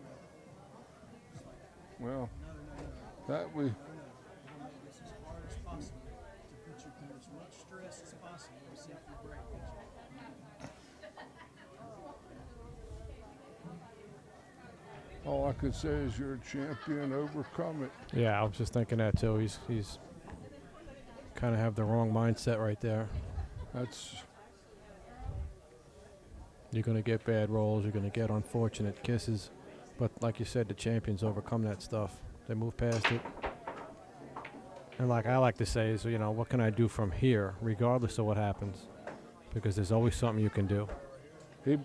rail. Well, that we. Make this as hard as possible to put you through as much stress as possible to see if you break. All I could say is you're a champion. Overcome it. Yeah, I was just thinking that too. He's kind of have the wrong mindset right there. That's You're going to get bad rolls. You're going to get unfortunate kisses. But like you said, the champions overcome that stuff. They move past it. And like I like to say is, what can I do from here, regardless of what happens? Because there's always something you can do. he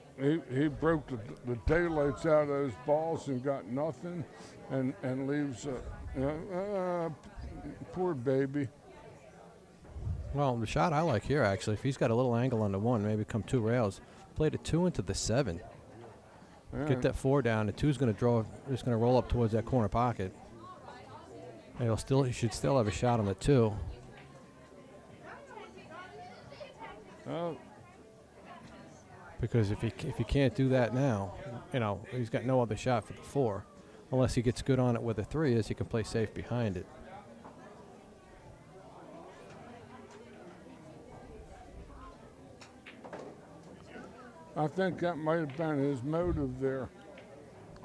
broke the daylights out of those balls and got nothing, and leaves. Poor baby. Well, the shot I like here, actually, if he's got a little angle on the 1, maybe come 2 rails, play the 2 into the 7. Yeah. Get that 4 down. The 2's going to draw, it's going to roll up towards that corner pocket. And he should still have a shot on the 2. Oh, Because if he can't do that now, he's got no other shot for the 4. Unless he gets good on it where the 3 is, he can play safe behind it. I think that might have been his motive there.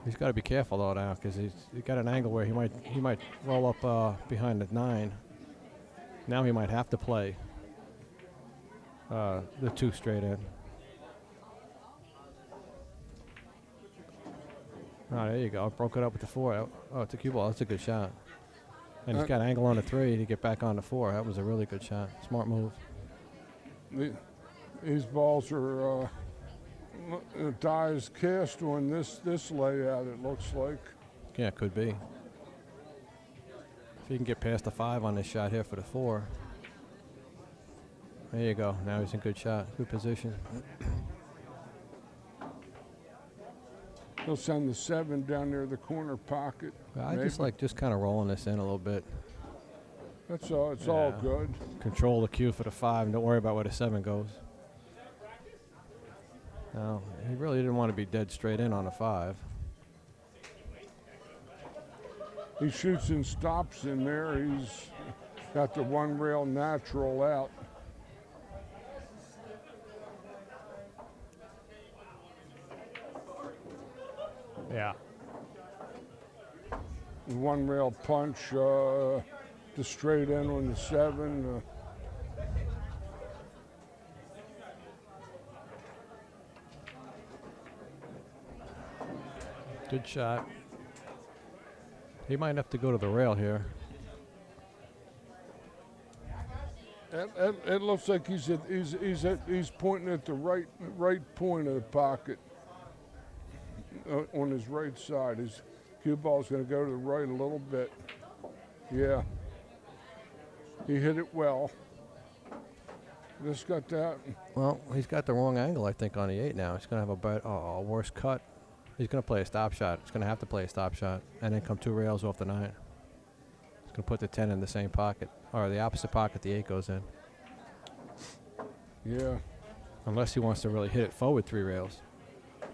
He's got to be careful though now, because he's got an angle where he might roll up behind the 9. Now he might have to play the 2 straight in. Oh, there you go. Broke it up with the 4. Oh, it's a cue ball. That's a good shot. And he's got angle on the 3 to get back on the 4. That was a really good shot. Smart move. These balls are die is cast on this layout, it looks like. Yeah, it could be. If he can get past the 5 on this shot here for the 4. There you go. Now he's in good shot. Good position. He'll send the 7 down near the corner pocket. I just like kind of rolling this in a little bit. That's all. It's all good. Control the cue for the 5 and don't worry about where the 7 goes. No, he really didn't want to be dead straight in on a 5. He shoots and stops in there. He's got the 1 rail natural out. Yeah. 1 rail punch to straight in on the 7. Good shot. He might have to go to the rail here. It looks like he's pointing at the right point of the pocket on his right side. His cue ball's going to go to the right a little bit. Yeah, he hit it well. Just got that. Well, he's got the wrong angle, I think, on the 8 now. He's going to have a worse cut. He's going to play a stop shot. He's going to have to play a stop shot and then come 2 rails off the 9. He's going to put the 10 in the same pocket, or the opposite pocket the 8 goes in. Yeah. Unless he wants to really hit it forward 3 rails.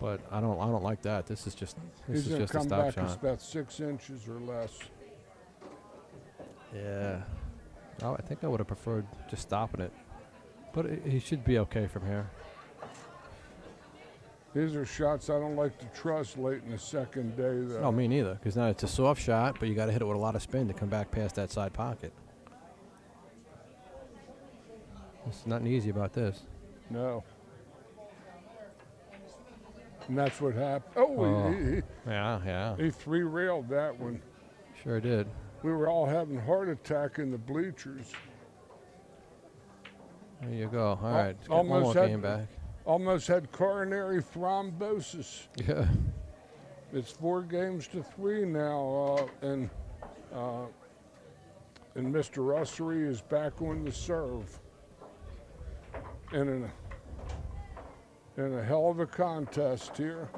But I don't like that. This is just a He's going to come stop back shot. about 6 inches or less. Yeah. Oh, I think I would have preferred just stopping it. But he should be okay from here. These are shots I don't like to trust late in the second day, though. No, me neither. Because now it's a soft shot, but you got to hit it with a lot of spin to come back past that side pocket. There's nothing easy about this. No. And that's what happened. Oh, Yeah. he 3-railed that one. Sure did. We were all having heart attack in the bleachers. There you go. All right. Let's get one almost more had- game back. Almost had coronary thrombosis. Yeah. It's 4 games to 3 now, and Mr. Ussery is back on the serve. And in a hell of a contest here.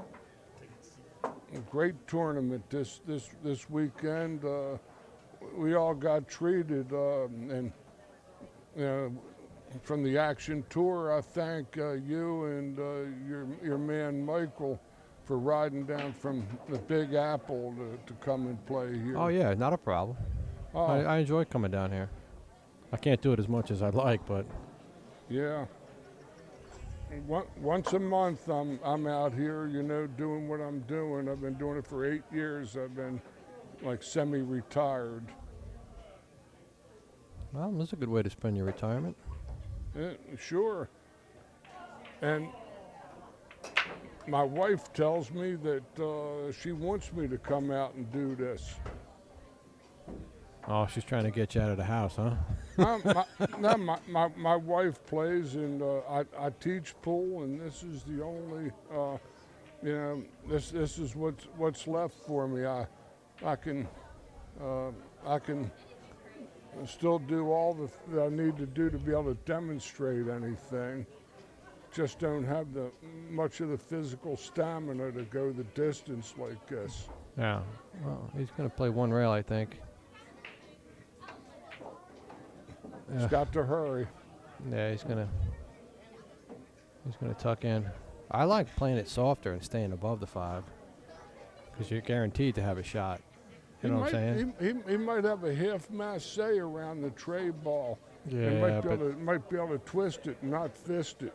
A great tournament this weekend. We all got treated, and from the Action Tour, I thank you and your man Michael for riding down from the Big Apple to come and play here. Oh, yeah. Not a problem. Oh, I enjoy coming down here. I can't do it as much as I'd like, but yeah. Once a month, I'm out here, doing what I'm doing. I've been doing it for 8 years. I've been like semi-retired. well, that's a good way to spend your retirement. Yeah, sure. And my wife tells me that she wants me to come out and do this. Oh, she's trying to get you out of the house, huh? My wife plays, and I teach pool, and this is the only, this is what's left for me. I can still do all that I need to do to be able to demonstrate anything. Just don't have the much of the physical stamina to go the distance like this. Yeah. Well, he's going to play one rail, I think. He's got to hurry. Yeah, he's gonna tuck in. I like playing it softer and staying above the 5 because you're guaranteed to have a shot. You know what I'm saying? He might have a half masse around the tray ball. Yeah, And might be able to twist it and not fist it.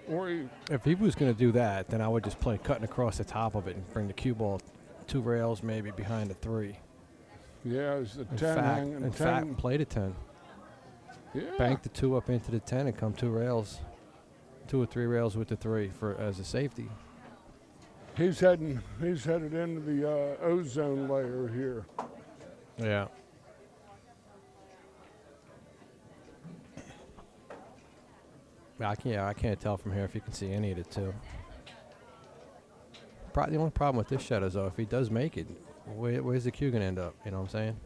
Or if he was going to do that, then I would just play cutting across the top of it and bring the cue ball 2 rails maybe behind the 3. yeah, it's the In 10 fact, hanging. in fact, play the 10. Yeah. Bank the 2 up into the 10 and come 2 rails, 2 or 3 rails with the 3 for as a safety. He's headed into the ozone layer here. Yeah. I can't tell from here if you can see any of the 2. The only problem with this shot is, though, if he does make it, where's the cue going to end up? You know what I'm saying?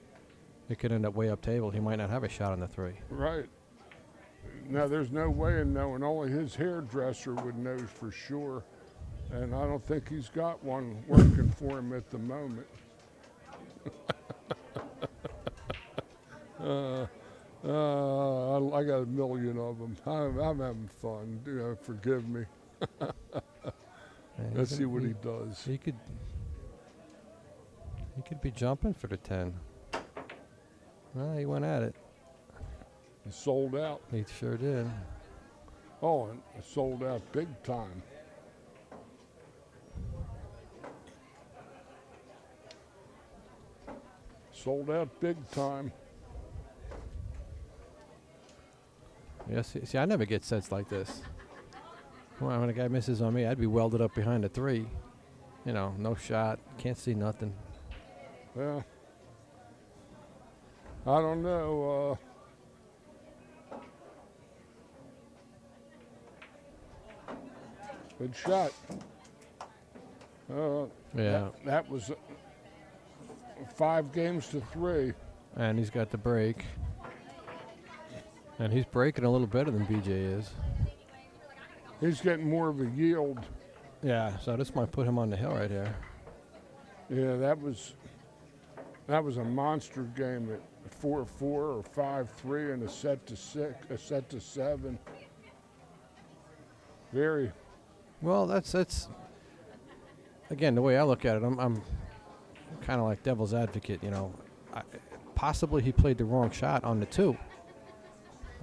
It could end up way up table. He might not have a shot on the 3. Right. Now, there's no way of knowing. Only his hairdresser would know for sure. And I don't think he's got one working for him at the moment. I got a million of them. I'm having fun. Forgive me. Let's see what he does. He could be jumping for the 10. Well, he went at it. He sold out. He sure did. Oh, and sold out big time. Sold out big time. Yes. See, I never get sets like this. When a guy misses on me, I'd be welded up behind the 3. You know, no shot. Can't see nothing. Yeah. I don't know. Good shot. Yeah. That was 5 games to 3. And he's got the break. And he's breaking a little better than BJ is. He's getting more of a yield. Yeah, so this might put him on the hill right here. Yeah, that was a monster game at 4-4 or 5-3 and a set to 7. Very. Well, that's again the way I look at it. I'm kind of like devil's advocate, you know. Possibly he played the wrong shot on the 2.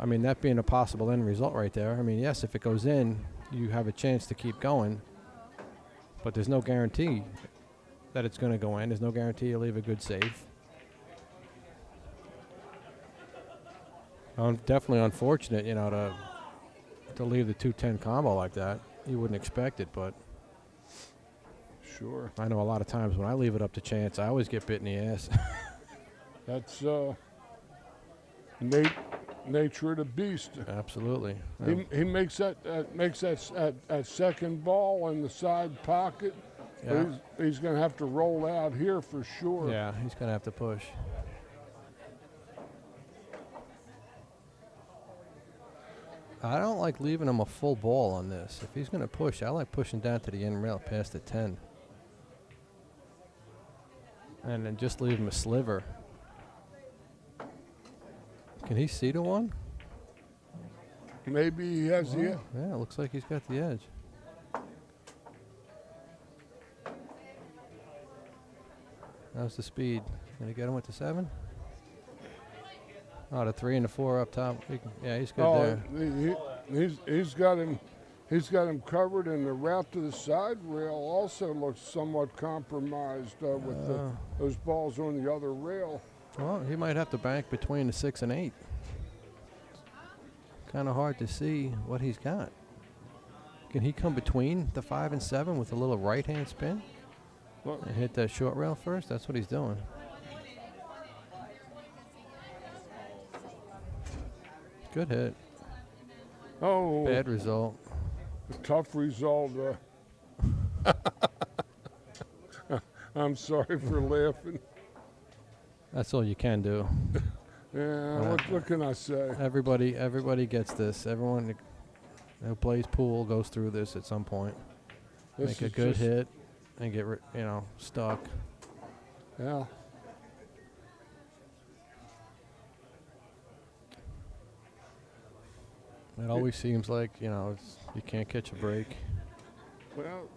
I mean, that being a possible end result right there. I mean, yes, if it goes in, you have a chance to keep going, but there's no guarantee that it's going to go in. There's no guarantee you'll leave a good save. Definitely unfortunate, you know, to leave the 2-10 combo like that. You wouldn't expect it, but Sure. I know a lot of times when I leave it up to chance, I always get bit in the ass. That's nature of the beast. Absolutely. He makes that second ball in the side pocket. Yeah. He's going to have to roll out here for sure. Yeah, he's going to have to push. I don't like leaving him a full ball on this. If he's going to push, I like pushing down to the end rail past the 10. And then just leave him a sliver. Can he see the 1? Maybe he has the. Yeah, it looks like he's got the edge. How's the speed? Gonna get him with the 7? Oh, the 3 and the 4 up top. Yeah, he's good there. He's got him. He's got him covered, and the route to the side rail also looks somewhat compromised with those balls on the other rail. Well, he might have to bank between the 6 and 8. Kind of hard to see what he's got. Can he come between the 5 and 7 with a little right-hand spin? Look. And hit that short rail first? That's what he's doing. Good hit. Oh, Bad result. a tough result. I'm sorry for laughing. That's all you can do. Yeah, what can I say? Everybody gets this. Everyone who plays pool goes through this at some point. This Make a is good just- hit and get stuck. Yeah. It always seems like you can't catch a break. Well,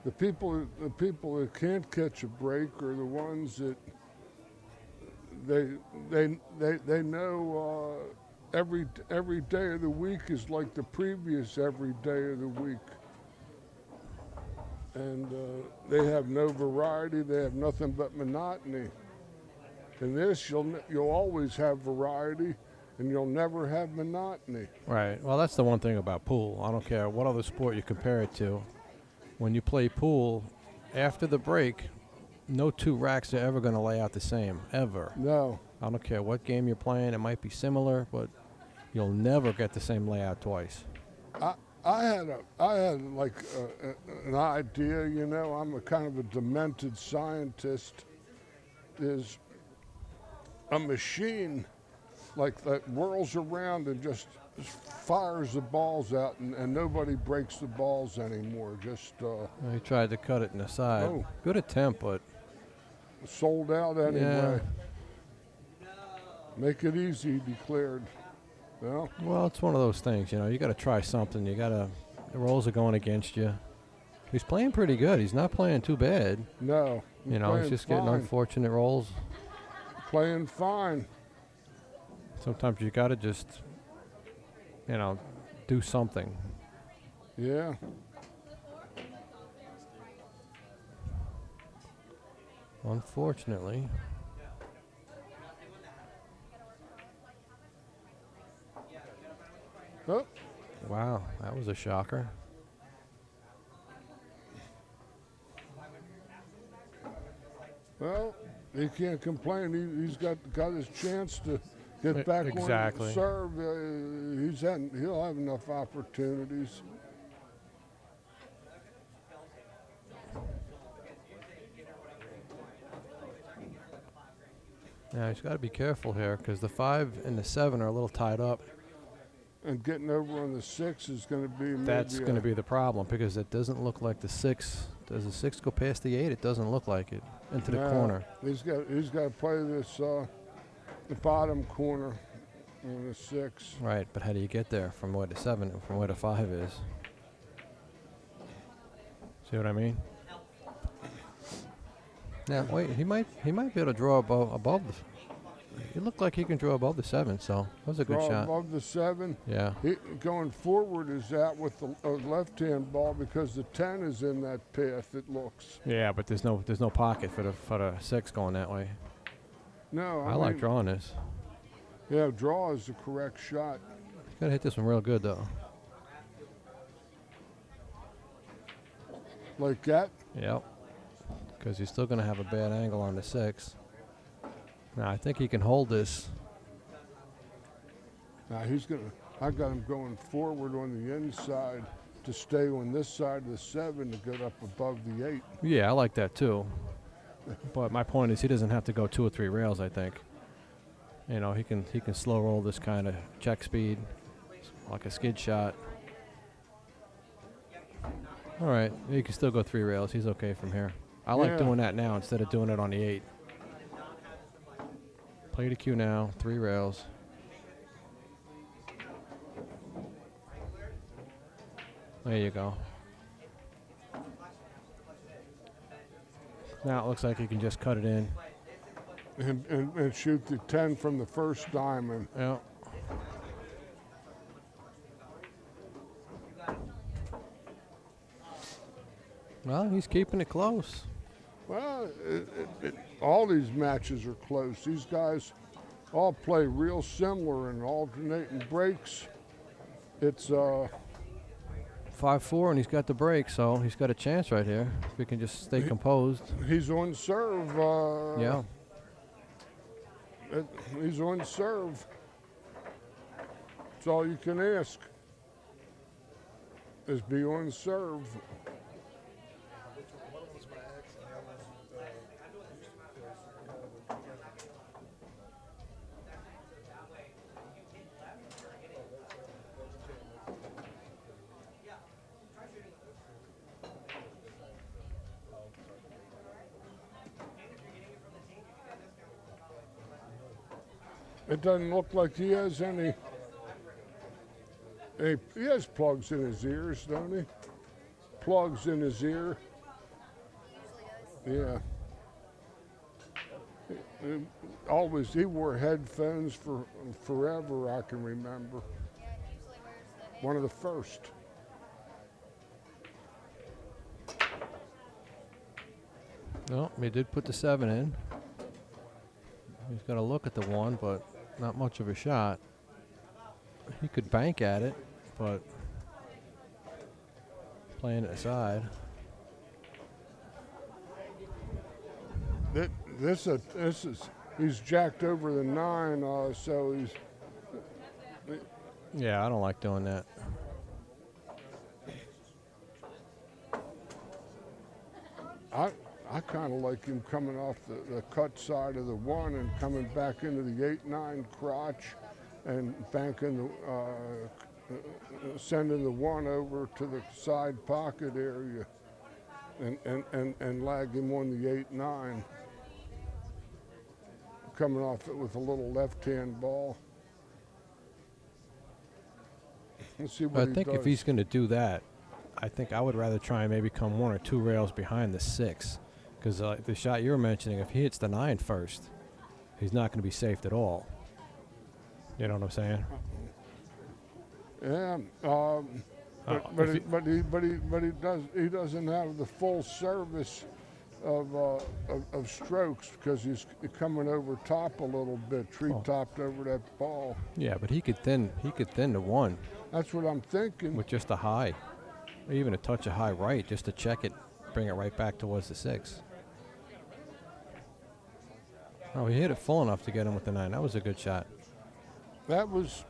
the people that can't catch a break are the ones that they know every day of the week is like the previous every day of the week, and they have no variety. They have nothing but monotony. In this, you'll always have variety, and you'll never have monotony. Right. Well, that's the one thing about pool. I don't care what other sport you compare it to. When you play pool, after the break, no two racks are ever going to lay out the same, ever. No. I don't care what game you're playing. It might be similar, but you'll never get the same layout twice. I had like an idea. I'm a kind of a demented scientist. Is a machine like that whirls around and just fires the balls out, and nobody breaks the balls anymore. Just He tried to cut it in the side. Oh. Good attempt, but sold out anyway. Yeah. Make it easy, he declared. Well, it's one of those things. You got to try something. The rolls are going against you. He's playing pretty good. He's not playing too bad. No. He's just getting unfortunate rolls. Playing fine. Sometimes you got to just, do something. Yeah. Unfortunately. Oh. Wow, that was a shocker. Well, he can't complain. He's got his chance to get back Exactly. on the serve. He'll have enough opportunities. Yeah, he's got to be careful here because the 5 and the 7 are a little tied up. And getting over on the 6 is going to be That's going to be the problem because it doesn't look like the 6. Does the 6 go past the 8? It doesn't look like it. Into the corner. He's got to play this the bottom corner on the 6. Right, but how do you get there from where the 7 and from where the 5 is? See what I mean? Now, wait, he might be able to draw above the. He looked like he can draw above the 7, so that was a good shot. Above the 7. Yeah. Going forward is out with the left-hand ball because the 10 is in that path. It looks. Yeah, but there's no pocket for the 6 going that way. No, I like drawing this. Yeah, draw is the correct shot. Gotta hit this one real good though. Like that. Yep. Because he's still gonna have a bad angle on the 6. Now I think he can hold this. Now I got him going forward on the inside to stay on this side of the 7 to get up above the 8. Yeah, I like that too. But my point is he doesn't have to go 2 or 3 rails, I think. He can slow roll this kind of check speed, like a skid shot. All right, he can still go 3 rails. He's okay from here. I like doing that now instead of doing it on the 8. Play the cue now, 3 rails. There you go. Now it looks like he can just cut it in. And shoot the 10 from the first diamond. Yeah. Well, he's keeping it close. Well, all these matches are close. These guys all play real similar and alternating breaks. It's 5-4, and he's got the break, so he's got a chance right here. If he can just stay composed. He's on serve. Yeah. He's on serve. That's all you can ask. Is be on serve. It doesn't look like he has any. He has plugs in his ears, don't he? Plugs in his ear. Yeah. Always, he wore headphones for forever, I can remember. One of the first. No, he did put the 7 in. He's got to look at the 1, but not much of a shot. He could bank at it, but playing it aside. This is he's jacked over the 9, so he's. Yeah, I don't like doing that. I kind of like him coming off the cut side of the 1 and coming back into the 8-9 crotch and banking sending the 1 over to the side pocket area and lag him on the 8-9. Coming off it with a little left-hand ball. Let's see what I think he does. if he's going to do that, I think I would rather try and maybe come 1 or 2 rails behind the 6. Because the shot you were mentioning, if he hits the 9 first, he's not going to be safe at all. You know what I'm saying? Yeah, he doesn't have the full service of strokes because he's coming over top a little bit, tree-topped over that ball. Yeah, but he could thin the 1 That's what I'm thinking. with just a high, even a touch of high right, just to check it, bring it right back towards the 6. Oh, he hit it full enough to get him with the 9. That was a good shot. That was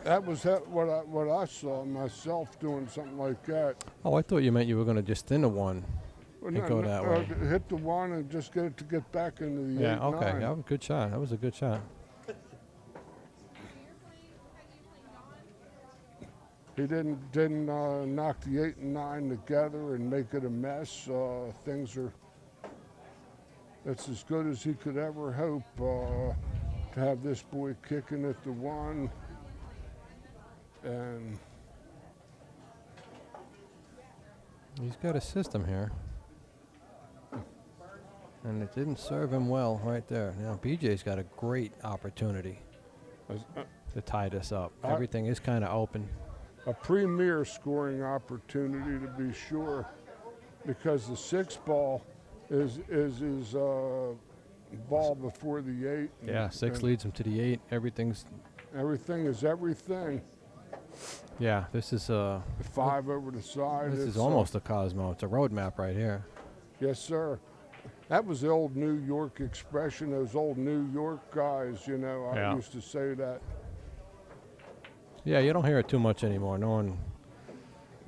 what I saw myself doing something like that. Oh, I thought you meant you were going to just thin the 1 and go that way. Hit the 1 and just get it to get back into the 8-9. Yeah, okay, that was a good shot. That was a good shot. He didn't knock the 8 and 9 together and make it a mess. That's as good as he could ever hope to have this boy kicking at the 1. And he's got a system here. And it didn't serve him well right there. Now, BJ's got a great opportunity to tie this up. Everything is kind of open. a premier scoring opportunity to be sure, because the 6 ball is his ball before the 8. Yeah, 6 leads him to the 8. Everything is everything. Yeah, this is The 5 over the side. this is almost a Cosmo. It's a road map right here. Yes, sir. That was the old New York expression, those old New York guys, you know. I used to say that. Yeah, you don't hear it too much anymore. No one.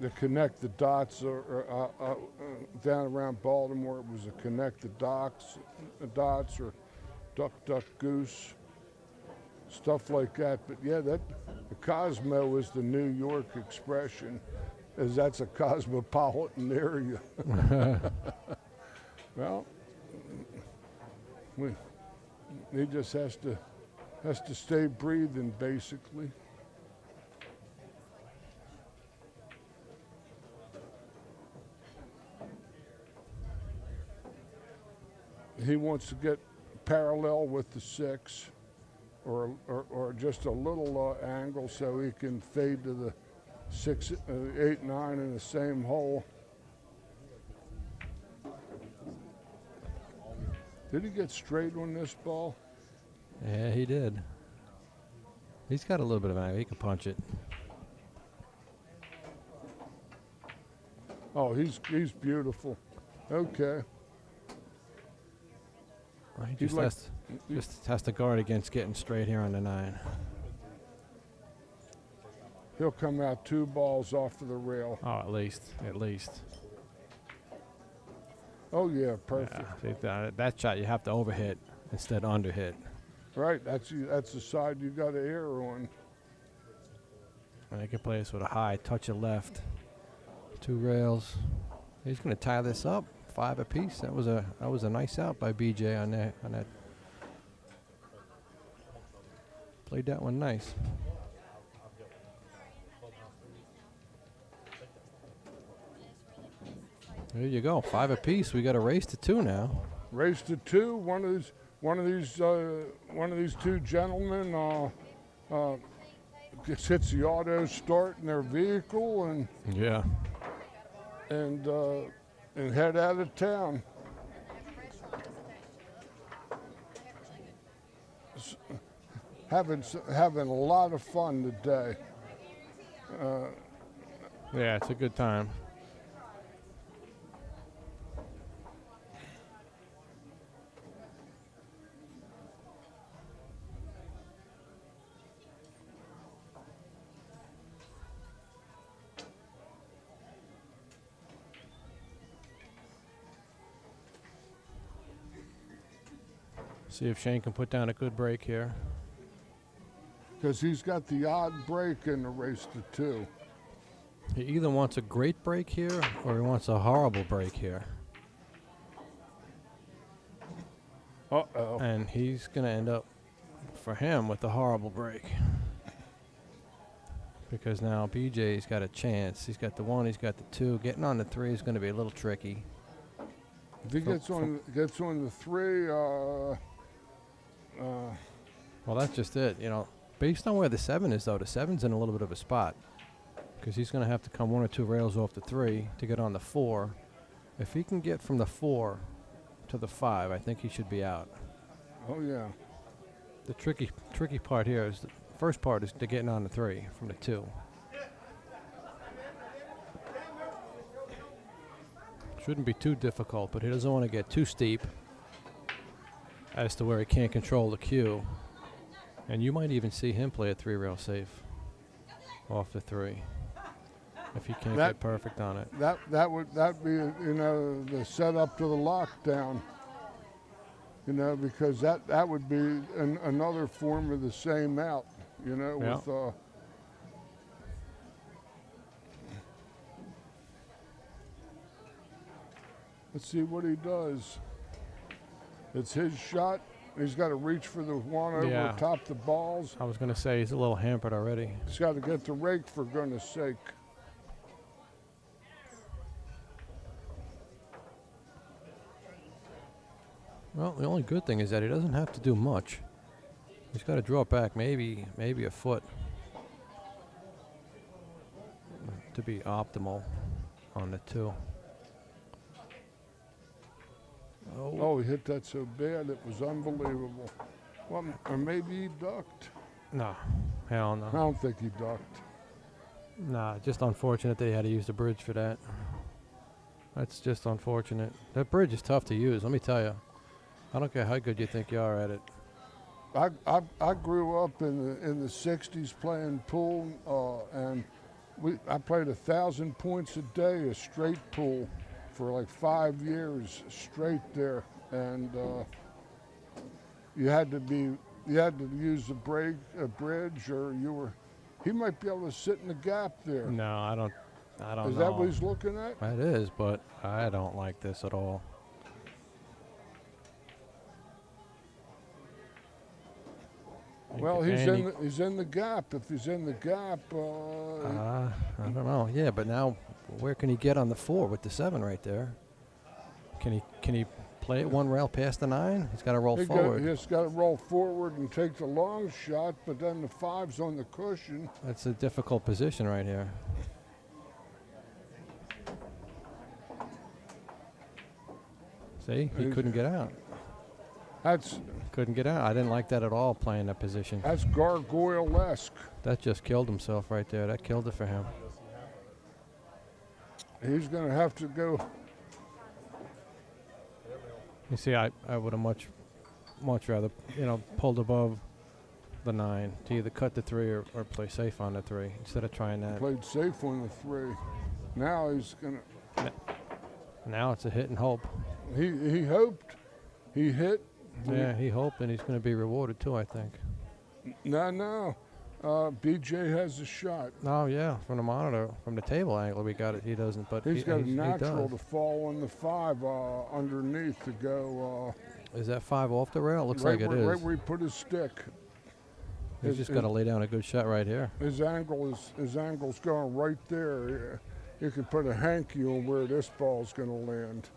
To connect the dots down around Baltimore, it was a connect the dots or duck, duck, goose, stuff like that. But yeah, the Cosmo is the New York expression, as that's a cosmopolitan area. Well, he just has to stay breathing, basically. He wants to get parallel with the 6, or just a little angle so he can fade to the 6, 8, 9 in the same hole. Did he get straight on this ball? Yeah, he did. He's got a little bit of angle. He can punch it. Oh, he's beautiful. Okay. Well, he just has to guard against getting straight here on the 9. He'll come out 2 balls off of the rail. Oh, at least. Oh yeah, perfect. Yeah, that shot you have to overhit instead of underhit. Right, that's the side you got to err on. And he can play this with a high touch of left. 2 rails. He's going to tie this up. 5 apiece. That was a nice out by BJ on that. Played that one nice. There you go. 5 apiece. We got a race to 2 now. Race to 2. One of these two gentlemen hits the auto start in their vehicle and Yeah. head out of town. Having a lot of fun today. Yeah, it's a good time. See if Shane can put down a good break here. Because he's got the odd break in the race to 2. He either wants a great break here or he wants a horrible break here. Uh-oh. And he's going to end up, for him, with the horrible break. Because now BJ's got a chance. He's got the 1, he's got the 2. Getting on the 3 is going to be a little tricky. If he gets on the 3, Well, that's just it. You know, based on where the 7 is, though, the 7's in a little bit of a spot. Because he's going to have to come 1 or 2 rails off the 3 to get on the 4. If he can get from the 4 to the 5, I think he should be out. oh yeah. The tricky part here is the first part is to getting on the 3 from the 2. Shouldn't be too difficult, but he doesn't want to get too steep as to where he can't control the cue. And you might even see him play a 3-rail safe off the 3 if he can't get perfect on it. That'd be the setup to the lockdown. Because that would be another form of the same out. Yeah. With let's see what he does. It's his shot. He's got to reach for the one over top the balls. I was going to say he's a little hampered already. He's got to get the rake, for goodness sake. Well, the only good thing is that he doesn't have to do much. He's got to draw it back maybe a foot to be optimal on the 2. Oh, he hit that so bad it was unbelievable. Well, or maybe he ducked. No, hell no. I don't think he ducked. Nah, just unfortunate they had to use the bridge for that. That's just unfortunate. That bridge is tough to use, let me tell you. I don't care how good you think you are at it. I grew up in the 60s playing pool, and I played 1,000 points a day, a straight pool, for like 5 years straight there, and you had to use a bridge, or he might be able to sit in the gap there. No, I don't know. Is that what he's looking at? It is, but I don't like this at all. Well, he's in the gap. If he's in the gap, I don't know. Yeah, but now where can he get on the 4 with the 7 right there? Can he play it 1 rail past the 9? He's got to roll forward. He's got to roll forward and take the long shot, but then the 5's on the cushion. That's a difficult position right here. See, he couldn't get out. Couldn't get out. I didn't like that at all, playing that position. That's gargoyle-esque. That just killed himself right there. That killed it for him. He's going to have to go. You see, I would have much rather, pulled above the 9 to either cut the 3 or play safe on the 3 instead of trying that. Played safe on the 3. Now he's going to. Now it's a hit and hope. He hoped. He hit. Yeah, he hoped, and he's going to be rewarded too, I think. No. BJ has a shot. Oh, yeah, from the monitor, from the table angle, we got it. He doesn't, but he's got a natural to fall on the 5 underneath to go. Is that 5 off the rail? Looks like it is. Right where he put his stick. He's just got to lay down a good shot right here. His angle's going right there. You can put a hanky on where this ball's going to land.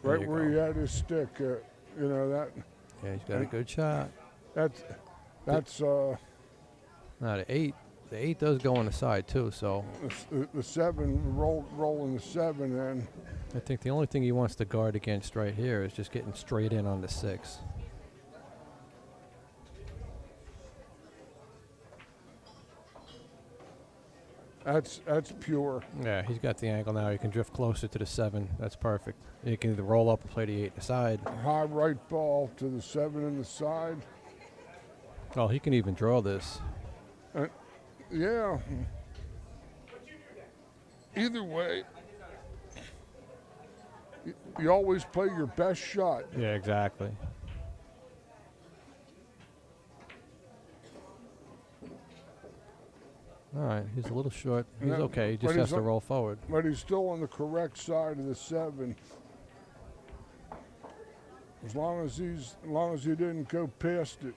There Right you where go. he had his stick, you know that. Yeah, he's got a good shot. That's Now the 8 does go on the side too, so the 7 rolling the 7 in. I think the only thing he wants to guard against right here is just getting straight in on the 6. That's pure. Yeah, he's got the angle now. He can drift closer to the 7. That's perfect. He can either roll up or play the 8 aside. High right ball to the 7 in the side. Oh, he can even draw this. Yeah. Either way, you always play your best shot. Yeah, exactly. All right, he's a little short. He's Yeah, okay. He but just has he's to on- roll forward. But he's still on the correct side of the 7. As long as he didn't go past it.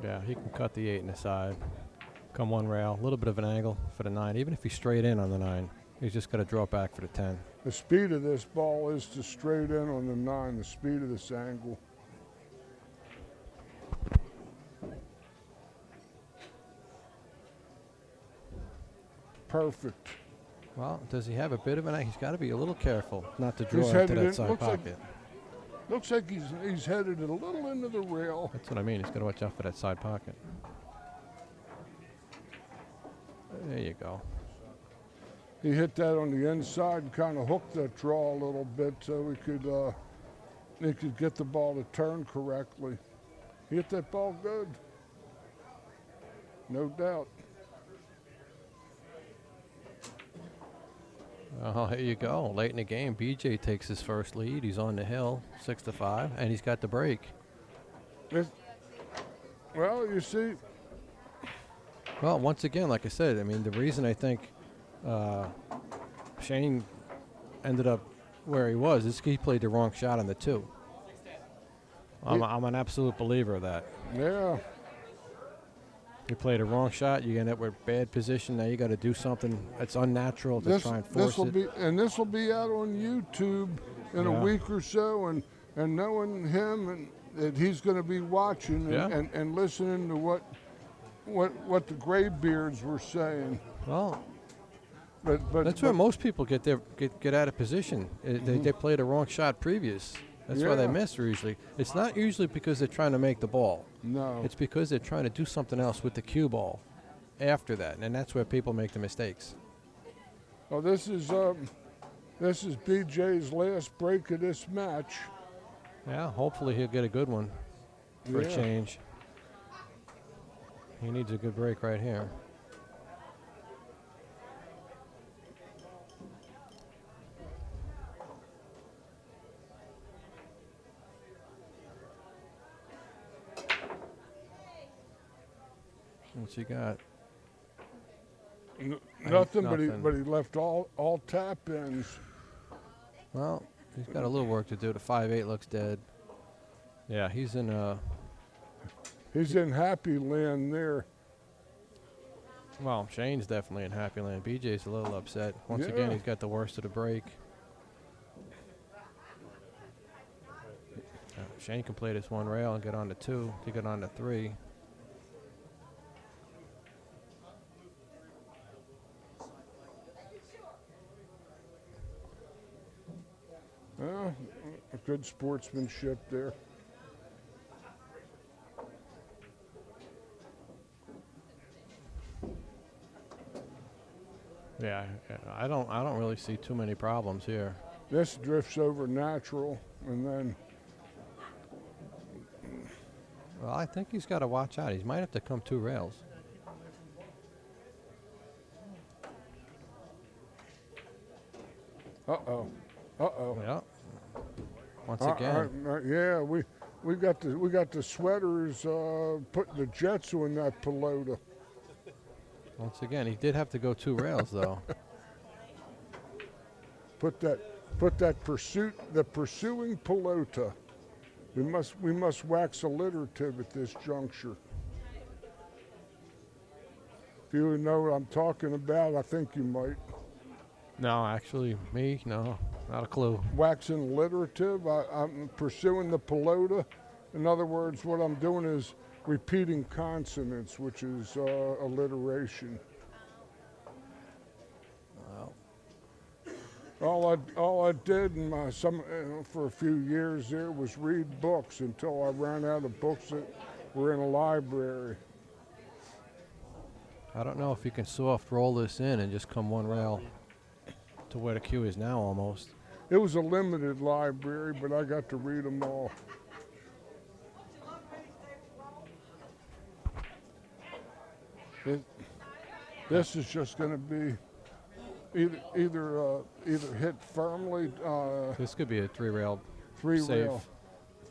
Yeah, he can cut the 8 in the side. Come one rail, a little bit of an angle for the 9. Even if he's straight in on the 9, he's just got to draw it back for the 10. The speed of this ball is to straight in on the 9, the speed of this angle. Perfect. Well, does he have a bit of an angle? He's got to be a little careful not to draw He's into headed that in- side looks like- pocket. Looks like he's headed a little into the rail. That's what I mean. He's got to watch out for that side pocket. There you go. He hit that on the inside and kind of hooked that draw a little bit so he could get the ball to turn correctly. He hit that ball good. No doubt. Oh, here you go. Late in the game, BJ takes his first lead. He's on the hill, 6-5, and he's got the break. Well, you see, Well, once again, like I said, I mean, the reason I think Shane ended up where he was is he played the wrong shot on the 2. I'm an absolute believer of that. yeah. You played a wrong shot, you end up with bad position. Now you got to do something that's unnatural to try and force it. This will be out on YouTube in a Yeah. week or so, and knowing him and that he's going to be watching Yeah. and listening to what the Graybeards were saying. Well, But that's where most people get out of position. They play the wrong shot previous. That's why they Yeah. miss usually. It's not usually because they're trying to make the ball. no. It's because they're trying to do something else with the cue ball after that, and that's where people make the mistakes. Well, this is BJ's last break of this match. Yeah, hopefully he'll get a good one for a Yeah. change. He needs a good break right here. What's he got? Nothing, nothing. but he left all tap ins. Well, he's got a little work to do. The 5-8 looks dead. Yeah, he's in He's in happy land there. well, Shane's definitely in happy land. BJ's a little upset. Once again, Yeah. he's got the worst of the break. Shane can play this one rail and get on to 2 to get on to 3. A good sportsmanship there. Yeah, I don't really see too many problems here. This drifts over natural, and then Well, I think he's got to watch out. He might have to come 2 rails. uh-oh. Yeah. once again. Yeah, we got the sweaters putting the Jets on that pelota. Once again, he did have to go 2 rails though. Put that the pursuing pelota. We must wax alliterative at this juncture. If you know what I'm talking about, I think you might. No, actually, no, not a clue. Waxing alliterative. I'm pursuing the pelota. In other words, what I'm doing is repeating consonants, which is alliteration. Well, All I did in for a few years there was read books until I ran out of books that were in a library. I don't know if you can soft roll this in and just come 1 rail to where the cue is now almost. It was a limited library, but I got to read them all. This is just going to be either hit firmly. This could be a 3 rail Three safe.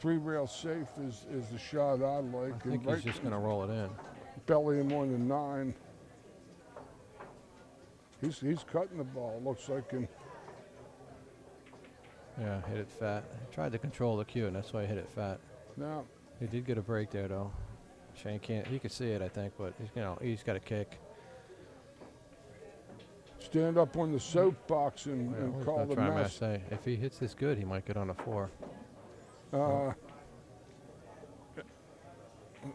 rail safe is the shot I like. I think he's just going to roll it in. Belly him on the 9. He's cutting the ball. Looks like, and Yeah, hit it fat. He tried to control the cue, and that's why he hit it fat. now He did get a break there, though. Shane can't. He could see it, I think, but he's got a kick. stand up on the soapbox and Well, call the trying to mess. say, if he hits this good, he might get on a 4.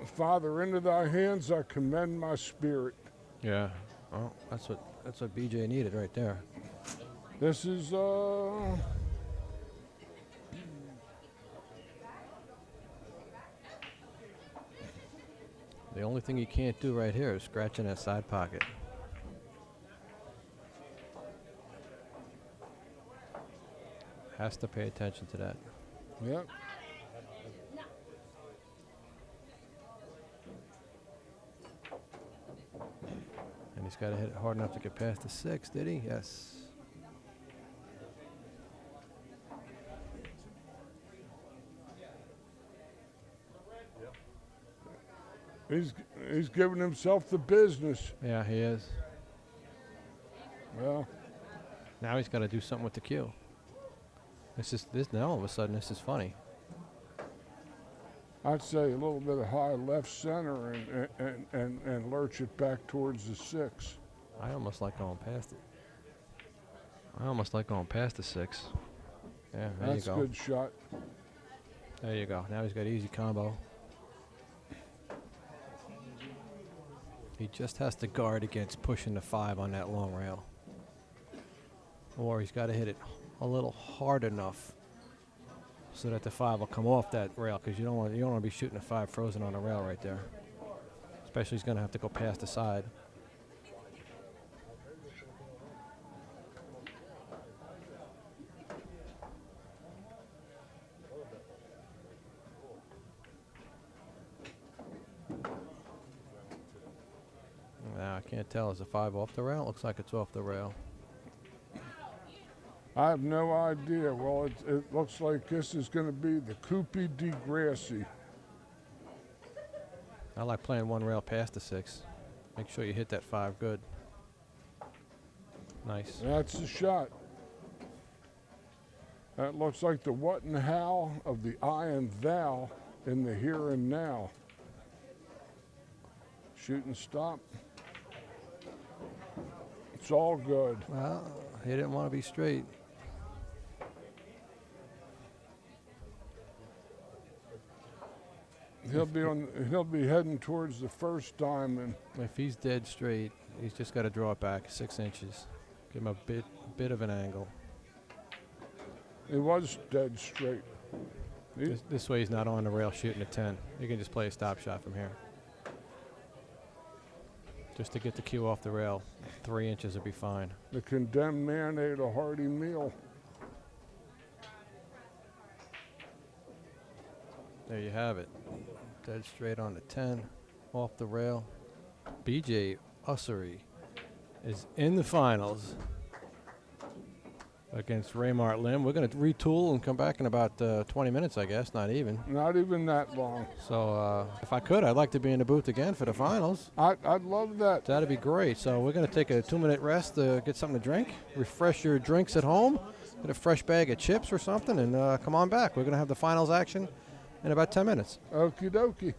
Father, into thy hands I commend my spirit. Yeah. Well, that's what BJ needed right there. This is The only thing he can't do right here is scratch in that side pocket. Has to pay attention to that. yeah. And he's got to hit it hard enough to get past the 6, did he? Yes. He's giving himself the business. Yeah, he is. Well, Now he's got to do something with the cue. Now all of a sudden this is funny. I'd say a little bit of high left center and lurch it back towards the 6. I almost like going past it. I almost like going past the 6. Yeah, there That's you a go. good shot. There you go. Now he's got easy combo. He just has to guard against pushing the 5 on that long rail. Or he's got to hit it a little hard enough so that the 5 will come off that rail, because you don't want to be shooting a 5 frozen on the rail right there. Especially he's going to have to go past the side. Now I can't tell. Is the 5 off the rail? Looks like it's off the rail. I have no idea. Well, it looks like this is going to be the Coupe de Gracie. I like playing 1 rail past the 6. Make sure you hit that 5 good. Nice. That's the shot. That looks like the what and how of the I and thou in the here and now. Shoot and stop. It's all good. Well, he didn't want to be straight. He'll be heading towards the first diamond. If he's dead straight, he's just got to draw it back 6 inches. Give him a bit of an angle. He was dead straight. This way he's not on the rail shooting a 10. You can just play a stop shot from here. Just to get the cue off the rail, 3 inches will be fine. The condemned man ate a hearty meal. There you have it. Dead straight on the 10, off the rail. BJ Ussery is in the finals against Raymart Lim. We're going to retool and come back in about 20 minutes, I guess, not even. Not even that long. So if I could, I'd like to be in the booth again for the finals. I'd love that. That'd be great. So we're going to take a 2-minute rest to get something to drink, refresh your drinks at home, get a fresh bag of chips or something, and come on back. We're going to have the finals action in about 10 minutes. Okie dokie.